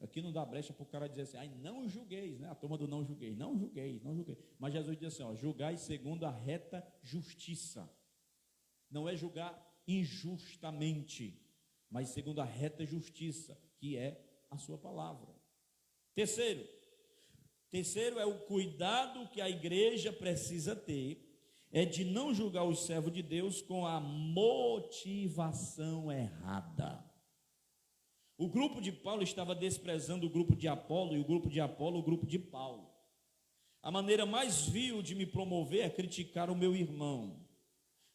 A: Aqui não dá brecha para o cara dizer assim, ai, não julgueis, né? A turma do não julgueis, não julgueis, não julgueis. Mas Jesus diz assim, ó, julgai segundo a reta justiça. Não é julgar injustamente, mas segundo a reta justiça, que é a sua palavra. Terceiro é o cuidado que a igreja precisa ter, é de não julgar os servos de Deus com a motivação errada. O grupo de Paulo estava desprezando o grupo de Apolo, e o grupo de Apolo o grupo de Paulo. A maneira mais vil de me promover é criticar o meu irmão.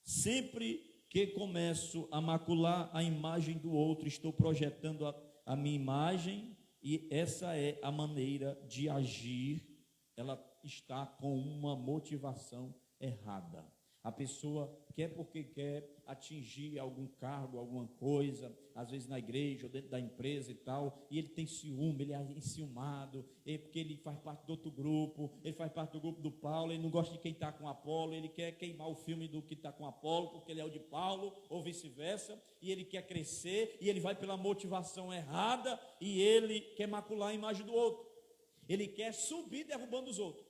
A: Sempre que começo a macular a imagem do outro, estou projetando a minha imagem, e essa é a maneira de agir. Ela está com uma motivação errada. A pessoa quer porque quer atingir algum cargo, alguma coisa, às vezes na igreja ou dentro da empresa e tal, e ele tem ciúme, ele é enciumado, porque ele faz parte do outro grupo, ele faz parte do grupo do Paulo, ele não gosta de quem está com Apolo, ele quer queimar o filme do que está com Apolo, porque ele é o de Paulo, ou vice-versa, e ele quer crescer, e ele vai pela motivação errada, e ele quer macular a imagem do outro, ele quer subir derrubando os outros,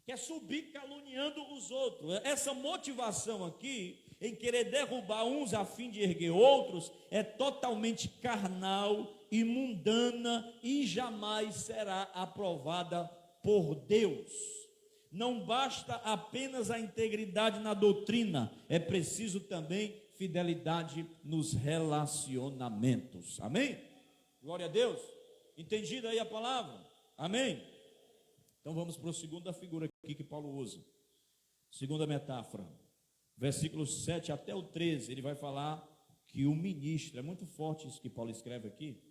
A: quer subir caluniando os outros. Essa motivação aqui, em querer derrubar uns a fim de erguer outros, é totalmente carnal e mundana e jamais será aprovada por Deus. Não basta apenas a integridade na doutrina, é preciso também fidelidade nos relacionamentos. Amém? Glória a Deus. Entendida aí a palavra? Amém? Então vamos para a segunda figura aqui que Paulo usa. Segunda metáfora. Versículos 7 até o 13, ele vai falar que o ministro, é muito forte isso que Paulo escreve aqui.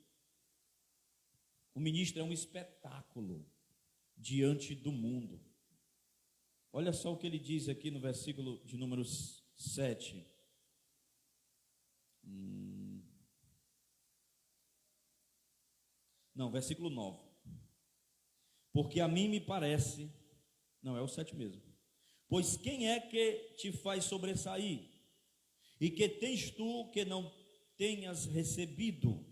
A: O ministro é um espetáculo diante do mundo. Olha só o que ele diz aqui no versículo de número 7. Não, versículo 9. Porque a mim me parece, não, é o 7 mesmo. Pois quem é que te faz sobressair? E que tens tu que não tenhas recebido?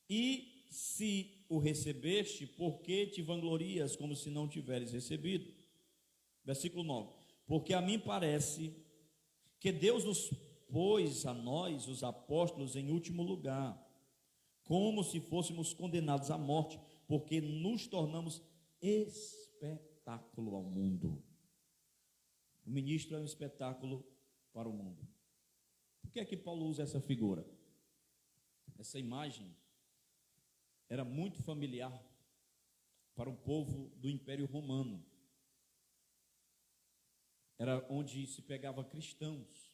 A: E se o recebeste, por que te vanglorias como se não tiveres recebido? Versículo 9. Porque a mim parece que Deus nos pôs a nós, os apóstolos, em último lugar, como se fôssemos condenados à morte, porque nos tornamos espetáculo ao mundo. O ministro é um espetáculo para o mundo. Por que é que Paulo usa essa figura? Essa imagem era muito familiar para o povo do Império Romano. Era onde se pegava cristãos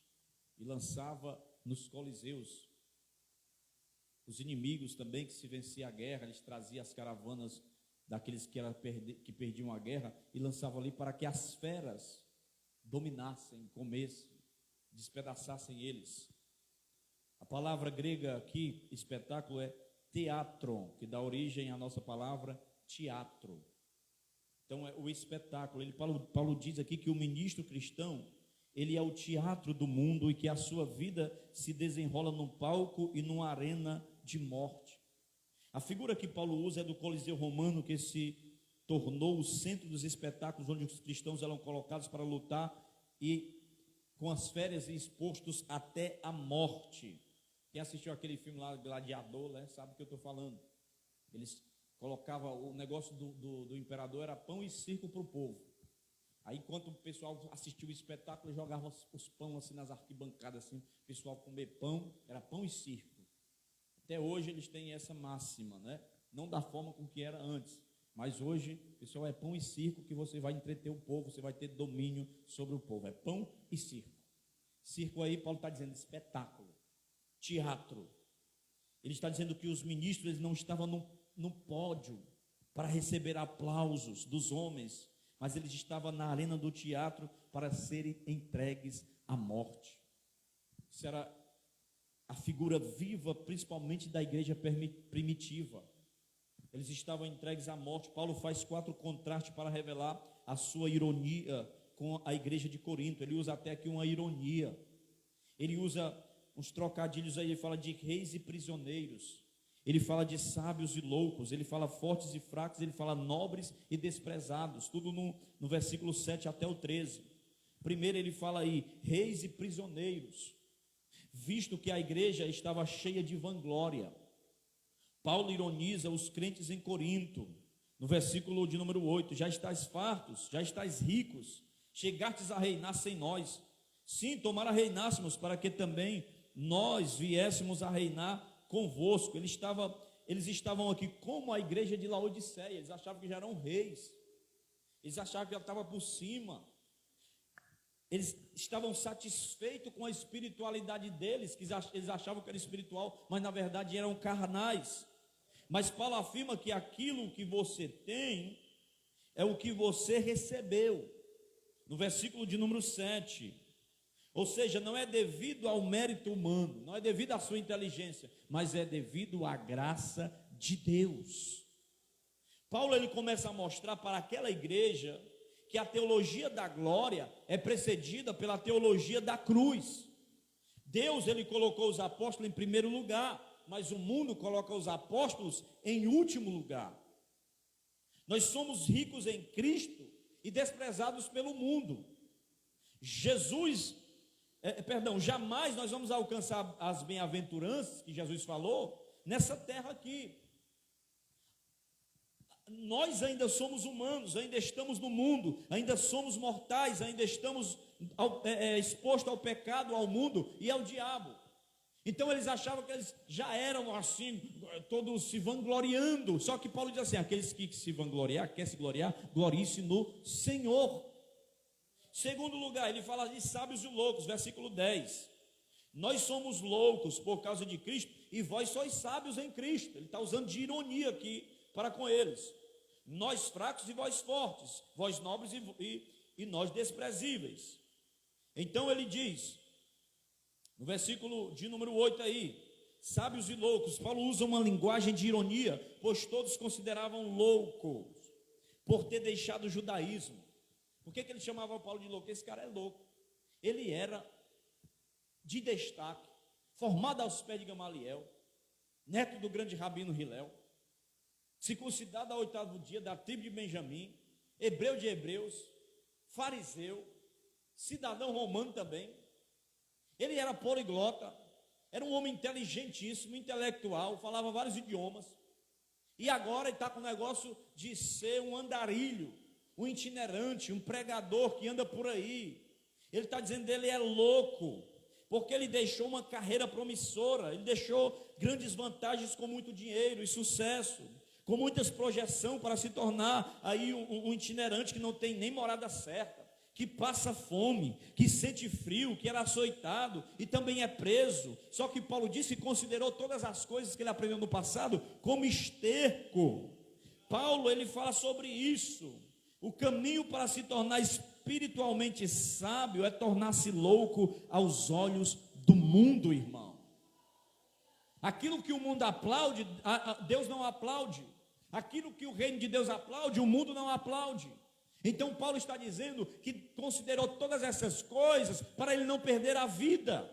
A: e lançava nos coliseus. Os inimigos também, que se vencia a guerra, eles traziam as caravanas daqueles que perdiam a guerra e lançavam ali para que as feras dominassem, comessem, despedaçassem eles. A palavra grega aqui, espetáculo, é teatron, que dá origem à nossa palavra teatro. Então é o espetáculo. Paulo diz aqui que o ministro cristão, ele é o teatro do mundo e que a sua vida se desenrola num palco e numa arena de morte. A figura que Paulo usa é do Coliseu Romano, que se tornou o centro dos espetáculos onde os cristãos eram colocados para lutar e com as férias expostos até a morte. Quem assistiu aquele filme lá, Gladiador, né, sabe o que eu estou falando. Eles colocavam, o negócio do imperador era pão e circo para o povo. Aí, enquanto o pessoal assistia o espetáculo, jogava os pão assim nas arquibancadas, assim, o pessoal comer pão, era pão e circo. Até hoje eles têm essa máxima, né? Não da forma com que era antes, mas hoje, pessoal, é pão e circo que você vai entreter o povo, você vai ter domínio sobre o povo. É pão e circo. Circo aí, Paulo está dizendo espetáculo, teatro. Ele está dizendo que os ministros eles não estavam no pódio para receber aplausos dos homens, mas eles estavam na arena do teatro para serem entregues à morte. Isso era a figura viva, principalmente da igreja primitiva. Eles estavam entregues à morte. Paulo faz 4 contrastes para revelar a sua ironia com a igreja de Corinto. Ele usa até aqui uma ironia. Ele usa uns trocadilhos aí, ele fala de reis e prisioneiros. Ele fala de sábios e loucos, ele fala fortes e fracos, ele fala nobres e desprezados, tudo no versículo 7 até o 13. Primeiro ele fala aí, reis e prisioneiros, visto que a igreja estava cheia de vanglória. Paulo ironiza os crentes em Corinto, no versículo de número 8, já estáis fartos, já estáis ricos, chegastes a reinar sem nós. Sim, tomara reinássemos, para que também nós viéssemos a reinar convosco. Eles estavam aqui como a igreja de Laodiceia, eles achavam que já eram reis, eles achavam que já estava por cima, eles estavam satisfeitos com a espiritualidade deles, que eles achavam que era espiritual, mas na verdade eram carnais. Mas Paulo afirma que aquilo que você tem é o que você recebeu, no versículo de número 7. Ou seja, não é devido ao mérito humano, não é devido à sua inteligência, mas é devido à graça de Deus. Paulo ele começa a mostrar para aquela igreja que a teologia da glória é precedida pela teologia da cruz. Deus ele colocou os apóstolos em primeiro lugar, mas o mundo coloca os apóstolos em último lugar. Nós somos ricos em Cristo e desprezados pelo mundo. Jamais nós vamos alcançar as bem-aventuranças que Jesus falou nessa terra aqui. Nós ainda somos humanos, ainda estamos no mundo, ainda somos mortais, ainda estamos expostos ao pecado, ao mundo e ao diabo. Então eles achavam que eles já eram assim, todos se vangloriando. Só que Paulo diz assim, aqueles que se vangloriar, quer se gloriar, glorie-se no Senhor. Segundo lugar, ele fala de sábios e loucos, versículo 10. Nós somos loucos por causa de Cristo, e vós sois sábios em Cristo. Ele está usando de ironia aqui para com eles. Nós fracos e vós fortes, vós nobres e nós desprezíveis. Então ele diz, no versículo de número 8 aí, sábios e loucos. Paulo usa uma linguagem de ironia, pois todos consideravam loucos por ter deixado o judaísmo. Por que ele chamava Paulo de louco? Esse cara é louco. Ele era de destaque, formado aos pés de Gamaliel, neto do grande rabino Hilel, circuncidado ao 8º dia, da tribo de Benjamim, hebreu de hebreus, fariseu, cidadão romano também. Ele era poliglota, era um homem inteligentíssimo, intelectual, falava vários idiomas, e agora ele está com o negócio de ser um andarilho, um itinerante, um pregador que anda por aí. Ele está dizendo que ele é louco, porque ele deixou uma carreira promissora, ele deixou grandes vantagens com muito dinheiro e sucesso, com muitas projeções para se tornar aí um itinerante que não tem nem morada certa, que passa fome, que sente frio, que era açoitado e também é preso. Só que Paulo disse e considerou todas as coisas que ele aprendeu no passado como esterco. Paulo ele fala sobre isso. O caminho para se tornar espiritualmente sábio é tornar-se louco aos olhos do mundo, irmão. Aquilo que o mundo aplaude, Deus não aplaude. Aquilo que o reino de Deus aplaude, o mundo não aplaude. Então Paulo está dizendo que considerou todas essas coisas para ele não perder a vida.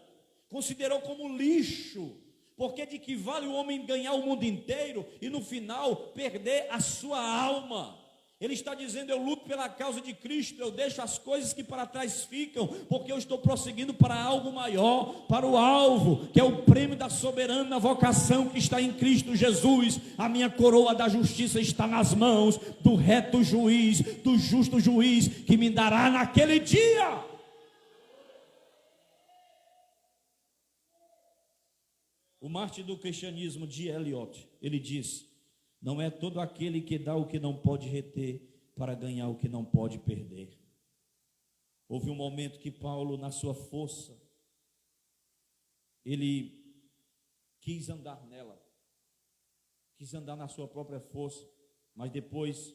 A: Considerou como lixo. Porque de que vale o homem ganhar o mundo inteiro e no final perder a sua alma? Ele está dizendo, eu luto pela causa de Cristo, eu deixo as coisas que para trás ficam, porque eu estou prosseguindo para algo maior, para o alvo, que é o prêmio da soberana vocação que está em Cristo Jesus. A minha coroa da justiça está nas mãos do reto juiz, do justo juiz, que me dará naquele dia. O mártir do cristianismo, D. Eliot, ele diz, não é todo aquele que dá o que não pode reter para ganhar o que não pode perder. Houve um momento que Paulo, na sua força, ele quis andar nela, quis andar na sua própria força, mas depois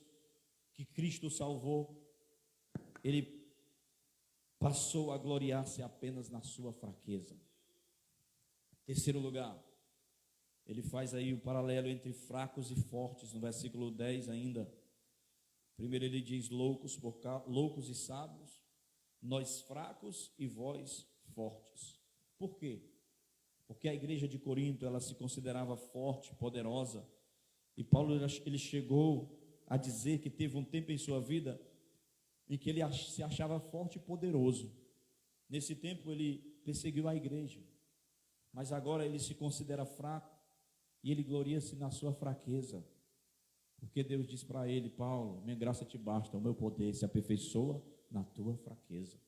A: que Cristo o salvou, ele passou a gloriar-se apenas na sua fraqueza. Terceiro lugar, ele faz aí o paralelo entre fracos e fortes, no versículo 10 ainda. Primeiro ele diz loucos e sábios, nós fracos e vós fortes. Por quê? porque a igreja de Corinto, ela se considerava forte, poderosa, e Paulo, ele chegou a dizer que teve um tempo em sua vida em que ele se achava forte e poderoso. Nesse tempo ele perseguiu a igreja, mas agora ele se considera fraco e ele gloria-se na sua fraqueza, porque Deus diz para ele: Paulo, minha graça te basta, o meu poder se aperfeiçoa na tua fraqueza.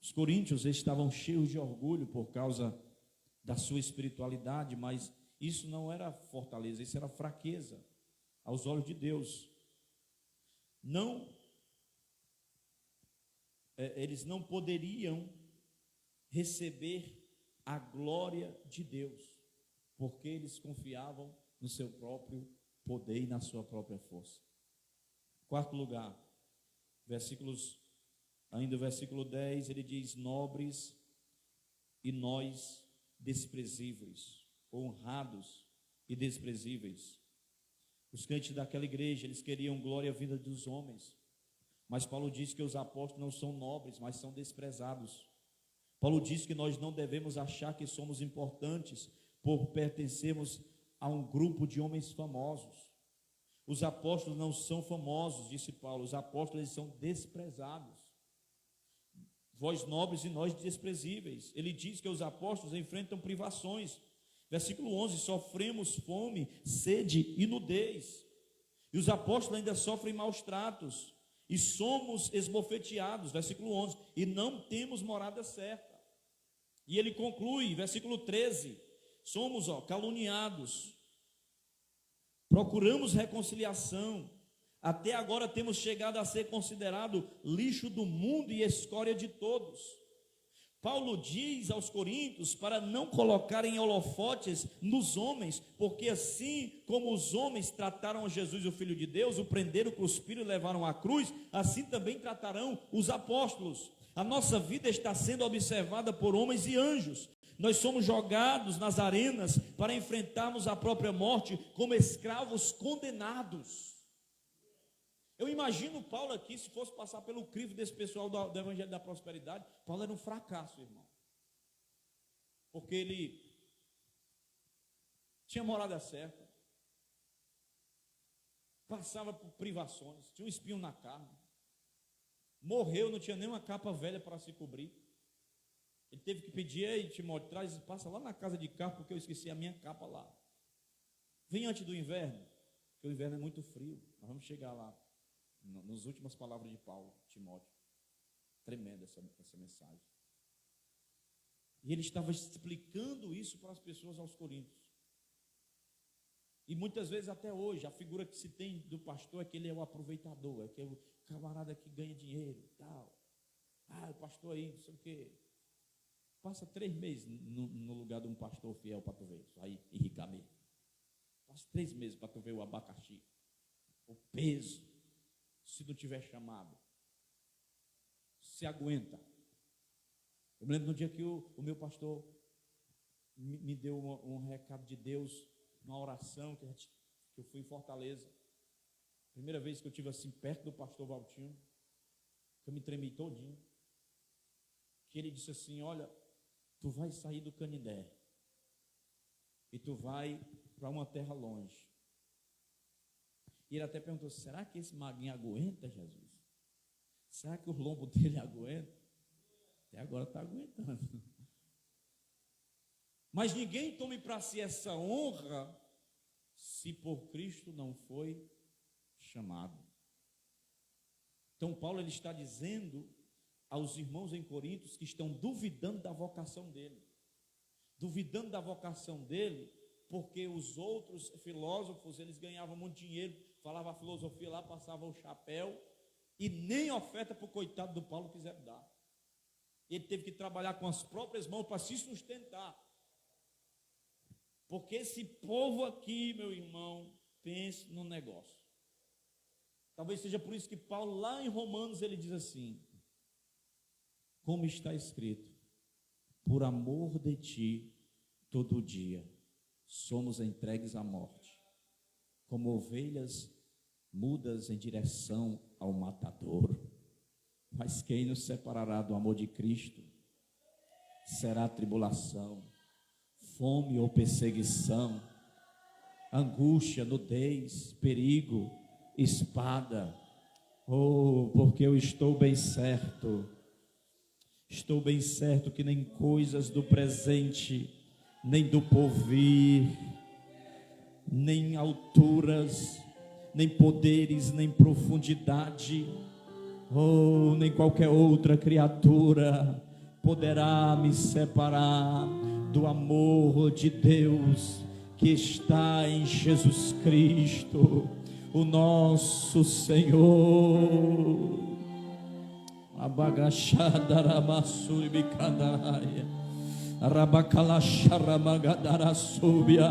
A: Os coríntios estavam cheios de orgulho por causa da sua espiritualidade, mas isso não era fortaleza, isso era fraqueza aos olhos de Deus. Eles não poderiam receber a glória de Deus, porque eles confiavam no seu próprio poder e na sua própria força. Quarto lugar, ainda o versículo 10, ele diz: nobres e nós desprezíveis, honrados e desprezíveis. Os crentes daquela igreja, eles queriam glória vinda dos homens, mas Paulo diz que os apóstolos não são nobres, mas são desprezados. Paulo diz que nós não devemos achar que somos importantes por pertencermos a um grupo de homens famosos. Os apóstolos não são famosos, disse Paulo, os apóstolos eles são desprezados. Vós nobres e nós desprezíveis. Ele diz que os apóstolos enfrentam privações. Versículo 11, sofremos fome, sede e nudez. E os apóstolos ainda sofrem maus tratos. E somos esbofeteados, versículo 11, e não temos morada certa. E ele conclui, versículo 13, somos caluniados, procuramos reconciliação, até agora temos chegado a ser considerado lixo do mundo e escória de todos. Paulo diz aos coríntios para não colocarem holofotes nos homens, porque assim como os homens trataram Jesus, o Filho de Deus, o prenderam, cuspiram e levaram à cruz, assim também tratarão os apóstolos. A nossa vida está sendo observada por homens e anjos. Nós somos jogados nas arenas para enfrentarmos a própria morte como escravos condenados. Eu imagino Paulo aqui, se fosse passar pelo crivo desse pessoal do Evangelho da Prosperidade, Paulo era um fracasso, irmão. Porque ele tinha morada certa, passava por privações, tinha um espinho na carne, morreu, não tinha nem uma capa velha para se cobrir. Ele teve que pedir: ei, Timóteo, passa lá na casa de carro, porque eu esqueci a minha capa lá. Vem antes do inverno, porque o inverno é muito frio, nós vamos chegar lá. Nas últimas palavras de Paulo, Timóteo. Tremenda essa mensagem. E ele estava explicando isso para as pessoas aos coríntios. E muitas vezes até hoje, a figura que se tem do pastor é que ele é o aproveitador, é que é o camarada que ganha dinheiro e tal. O pastor aí, não sei o quê. Passa 3 meses no lugar de um pastor fiel para tu ver isso aí, enricar mesmo. Passa 3 meses para tu ver o abacaxi, o peso. Se não tiver chamado, se aguenta. Eu me lembro no dia que o meu pastor me deu um recado de Deus, uma oração que eu fui em Fortaleza. Primeira vez que eu estive assim perto do pastor Valtinho, que eu me tremi todinho. Que ele disse assim: olha, tu vai sair do Canindé e tu vai para uma terra longe. E ele até perguntou: será que esse maguinho aguenta, Jesus? Será que o lombo dele aguenta? Até agora está aguentando. Mas ninguém tome para si essa honra se por Cristo não foi chamado. Então Paulo ele está dizendo aos irmãos em Corinto que estão duvidando da vocação dele. Duvidando da vocação dele, porque os outros filósofos, eles ganhavam muito dinheiro, falava a filosofia lá, passava o chapéu, e nem oferta para o coitado do Paulo quiseram dar. Ele teve que trabalhar com as próprias mãos para se sustentar. Porque esse povo aqui, meu irmão, pense no negócio. Talvez seja por isso que Paulo, lá em Romanos, ele diz assim: como está escrito, por amor de ti, todo dia somos entregues à morte, como ovelhas mudas em direção ao matadouro. Mas quem nos separará do amor de Cristo? Será tribulação, fome ou perseguição, angústia, nudez, perigo, espada. Oh, porque eu estou bem certo que nem coisas do presente, nem do porvir, nem alturas, nem poderes, nem profundidade, nem qualquer outra criatura poderá me separar do amor de Deus que está em Jesus Cristo, o nosso Senhor. Abagachada ramassuri bicandaraia, rabacalaxaramagadara súbia.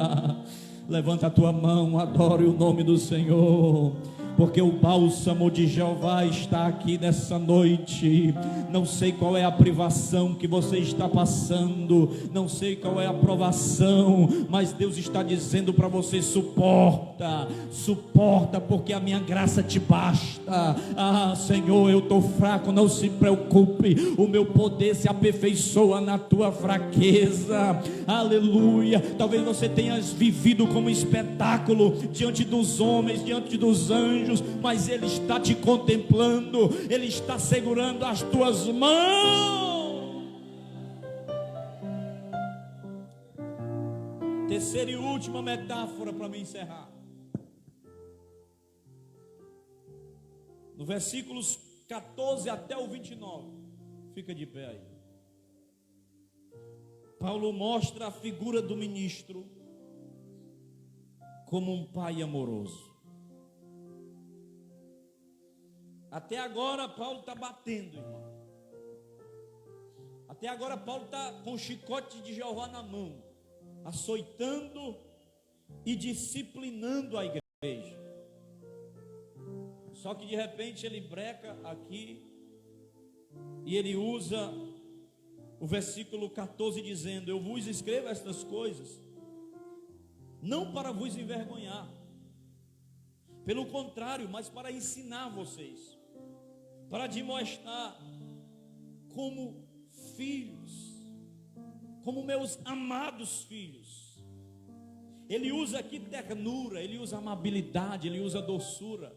A: Levanta a tua mão, adore o nome do Senhor, porque o bálsamo de Jeová está aqui nessa noite. Não sei qual é a privação que você está passando, não sei qual é a provação, mas Deus está dizendo para você: suporta, porque a minha graça te basta. Senhor, eu estou fraco, não se preocupe, o meu poder se aperfeiçoa na tua fraqueza. Aleluia. Talvez você tenha vivido como espetáculo diante dos homens, diante dos anjos, mas Ele está te contemplando, Ele está segurando as tuas mãos. Terceira e última metáfora para me encerrar. No versículos 14 até o 29, fica de pé aí. Paulo mostra a figura do ministro como um pai amoroso. Até agora Paulo está batendo, irmão. Até agora Paulo está com o chicote de Jeová na mão, açoitando e disciplinando a igreja. Só que de repente ele breca aqui e ele usa o versículo 14 dizendo: eu vos escrevo estas coisas não para vos envergonhar, pelo contrário, mas para ensinar vocês, para demonstrar como filhos, como meus amados filhos. Ele usa aqui ternura, ele usa amabilidade, ele usa doçura,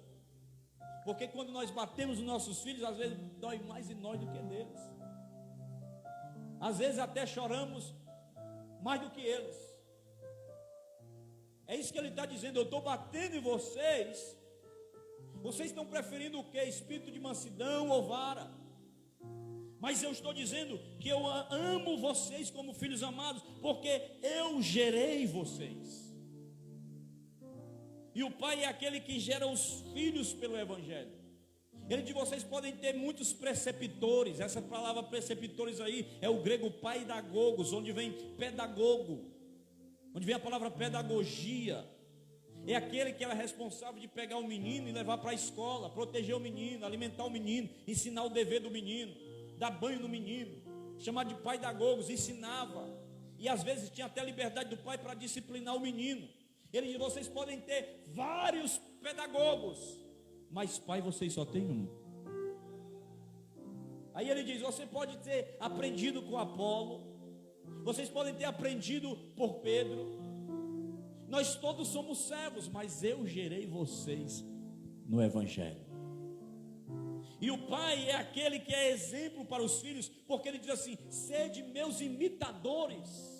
A: porque quando nós batemos nos nossos filhos, às vezes dói mais em nós do que neles, às vezes até choramos mais do que eles. É isso que ele está dizendo: eu estou batendo em vocês, vocês estão preferindo o que? Espírito de mansidão ou vara? Mas eu estou dizendo que eu amo vocês como filhos amados, porque eu gerei vocês. E o pai é aquele que gera os filhos pelo evangelho. Ele diz: vocês podem ter muitos preceptores. Essa palavra preceptores aí é o grego paidagogos, onde vem pedagogo, onde vem a palavra pedagogia. É aquele que é responsável de pegar o menino e levar para a escola, proteger o menino, alimentar o menino, ensinar o dever do menino, dar banho no menino, chamado de paidagogos. Ensinava, e às vezes tinha até liberdade do pai para disciplinar o menino. Ele diz: vocês podem ter vários pedagogos, mas pai vocês só tem um. Aí ele diz: você pode ter aprendido com Apolo, vocês podem ter aprendido por Pedro, nós todos somos servos, mas eu gerei vocês no evangelho. E o pai é aquele que é exemplo para os filhos, porque ele diz assim: sede meus imitadores.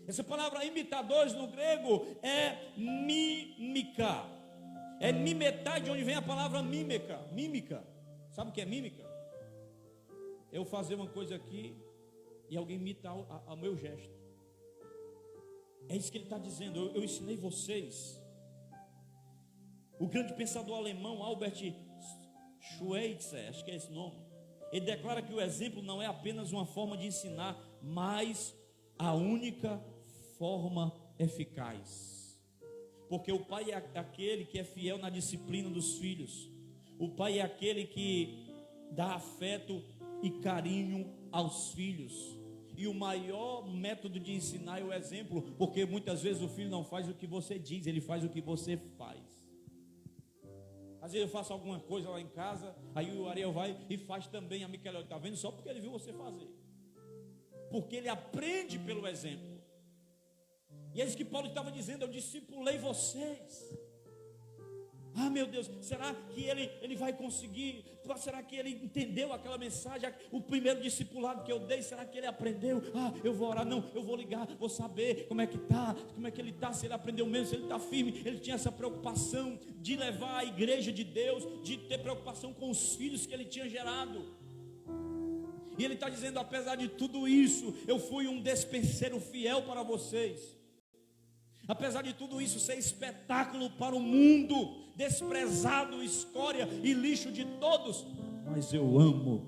A: Essa palavra imitadores no grego é mímica, é mimetar, de onde vem a palavra mímica. Sabe o que é mímica? Eu fazer uma coisa aqui e alguém imitar o meu gesto. É isso que ele está dizendo: eu ensinei vocês. O grande pensador alemão Albert Schweitzer, acho que é esse nome, ele declara que o exemplo não é apenas uma forma de ensinar, mas a única forma eficaz. Porque o pai é aquele que é fiel na disciplina dos filhos. O pai é aquele que dá afeto e carinho aos filhos. E o maior método de ensinar é o exemplo, porque muitas vezes o filho não faz o que você diz, ele faz o que você faz. Às vezes eu faço alguma coisa lá em casa, aí o Ariel vai e faz também. A Micaela está vendo, só porque ele viu você fazer, porque ele aprende pelo exemplo. E é isso que Paulo estava dizendo: eu discipulei vocês. Ah, meu Deus, será que ele vai conseguir? Será que ele entendeu aquela mensagem? O primeiro discipulado que eu dei, será que ele aprendeu? Ah, eu vou orar, não, eu vou ligar, vou saber como é que ele está, se ele aprendeu mesmo, se ele está firme. Ele tinha essa preocupação de levar a igreja de Deus, de ter preocupação com os filhos que ele tinha gerado. E ele está dizendo: apesar de tudo isso, eu fui um despenseiro fiel para vocês. Apesar de tudo isso ser espetáculo para o mundo, desprezado, escória e lixo de todos, mas eu amo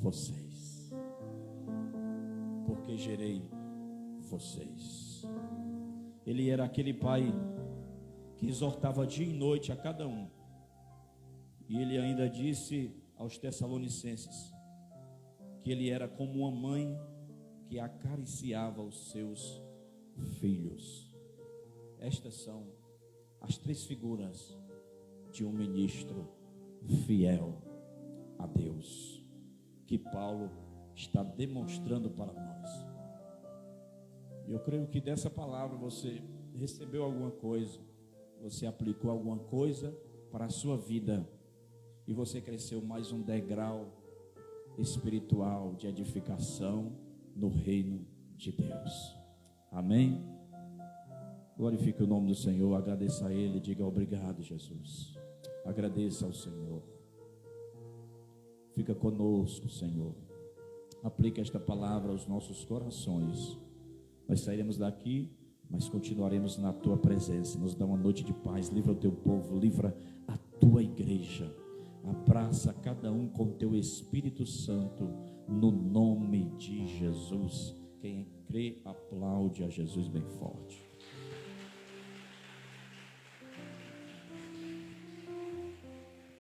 A: vocês, porque gerei vocês. Ele era aquele pai que exortava dia e noite a cada um. E ele ainda disse aos Tessalonicenses que ele era como uma mãe que acariciava os seus filhos. Estas são as três figuras de um ministro fiel a Deus, que Paulo está demonstrando para nós. Eu creio que dessa palavra você recebeu alguma coisa, você aplicou alguma coisa para a sua vida, e você cresceu mais um degrau espiritual de edificação no reino de Deus. Amém? Glorifique o nome do Senhor, agradeça a Ele, diga: obrigado, Jesus. Agradeça ao Senhor. Fica conosco, Senhor. Aplica esta palavra aos nossos corações. Nós sairemos daqui, mas continuaremos na Tua presença. Nos dá uma noite de paz. Livra o Teu povo, livra a Tua igreja. Abraça cada um com Teu Espírito Santo, no nome de Jesus. Quem crê, aplaude a Jesus bem forte.